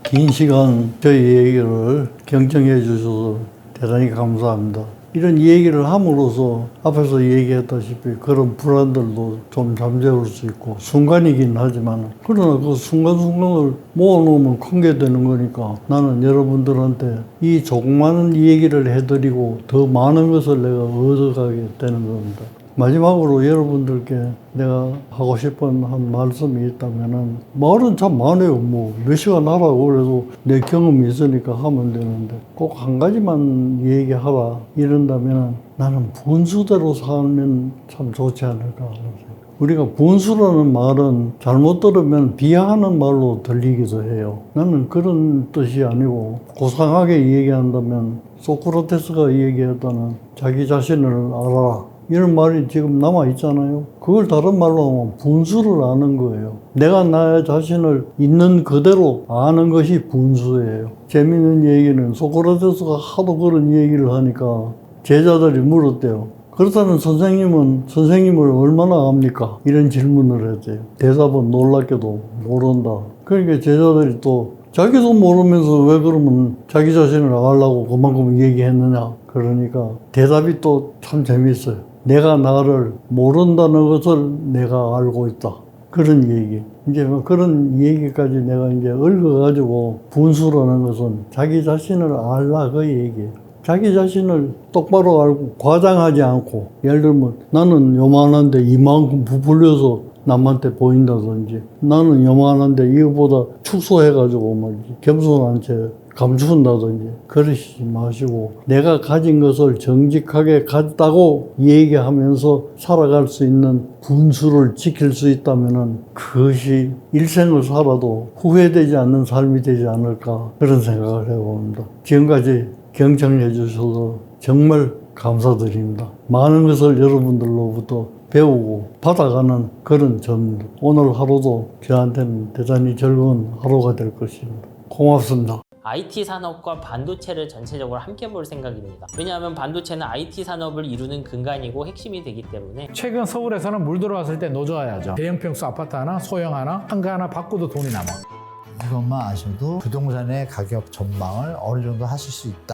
긴 시간 저희 얘기를 경청해 주셔서 대단히 감사합니다. 이런 얘기를 함으로써 앞에서 얘기했다시피 그런 불안들도 좀 잠재울 수 있고 순간이긴 하지만 그러나 그 순간순간을 모아놓으면 큰 게 되는 거니까 나는 여러분들한테 이 조그마한 얘기를 해드리고 더 많은 것을 내가 얻어가게 되는 겁니다. 마지막으로 여러분들께 내가 하고 싶은 한 말씀이 있다면은 말은 참 많아요. 뭐 몇 시간 하라고 그래도 내 경험이 있으니까 하면 되는데 꼭 한 가지만 얘기하라 이런다면은 나는 분수대로 살면 참 좋지 않을까 하면서. 우리가 분수라는 말은 잘못 들으면 비하하는 말로 들리기도 해요. 나는 그런 뜻이 아니고 고상하게 얘기한다면 소크라테스가 얘기했다는 자기 자신을 알아라. 이런 말이 지금 남아있잖아요. 그걸 다른 말로 하면 분수를 아는 거예요. 내가 나 자신을 있는 그대로 아는 것이 분수예요. 재밌는 얘기는 소크라테스가 하도 그런 얘기를 하니까 제자들이 물었대요. 그렇다면 선생님은 선생님을 얼마나 압니까? 이런 질문을 했대요. 대답은 놀랍게도 모른다. 그러니까 제자들이 또 자기도 모르면서 왜 그러면 자기 자신을 나가려고 그만큼 얘기했느냐. 그러니까 대답이 또 참 재밌어요. 내가 나를 모른다는 것을 내가 알고 있다. 그런 얘기. 이제 뭐 그런 얘기까지 내가 이제 얽어가지고 분수라는 것은 자기 자신을 알라 그 얘기예요. 자기 자신을 똑바로 알고 과장하지 않고, 예를 들면 나는 요만한데 이만큼 부풀려서 남한테 보인다든지, 나는 요만한데 이거보다 축소해가지고 막 겸손한 채 감춘다든지 그러시지 마시고, 내가 가진 것을 정직하게 가졌다고 얘기하면서 살아갈 수 있는 분수를 지킬 수 있다면은 그것이 일생을 살아도 후회되지 않는 삶이 되지 않을까, 그런 생각을 해봅니다. 지금까지 경청해 주셔서 정말 감사드립니다. 많은 것을 여러분들로부터 배우고 받아가는 그런 점입니다. 오늘 하루도 저한테는 대단히 즐거운 하루가 될 것입니다. 고맙습니다. IT 산업과 반도체를 전체적으로 함께 볼 생각입니다. 왜냐하면 반도체는 IT 산업을 이루는 근간이고 핵심이 되기 때문에. 최근 서울에서는 물 들어왔을 때 노져야죠. 대형 평수 아파트 하나, 소형 하나, 한가 하나 바꿔도 돈이 남아. 그것만 아셔도 부동산의 가격 전망을 어느 정도 하실 수 있다.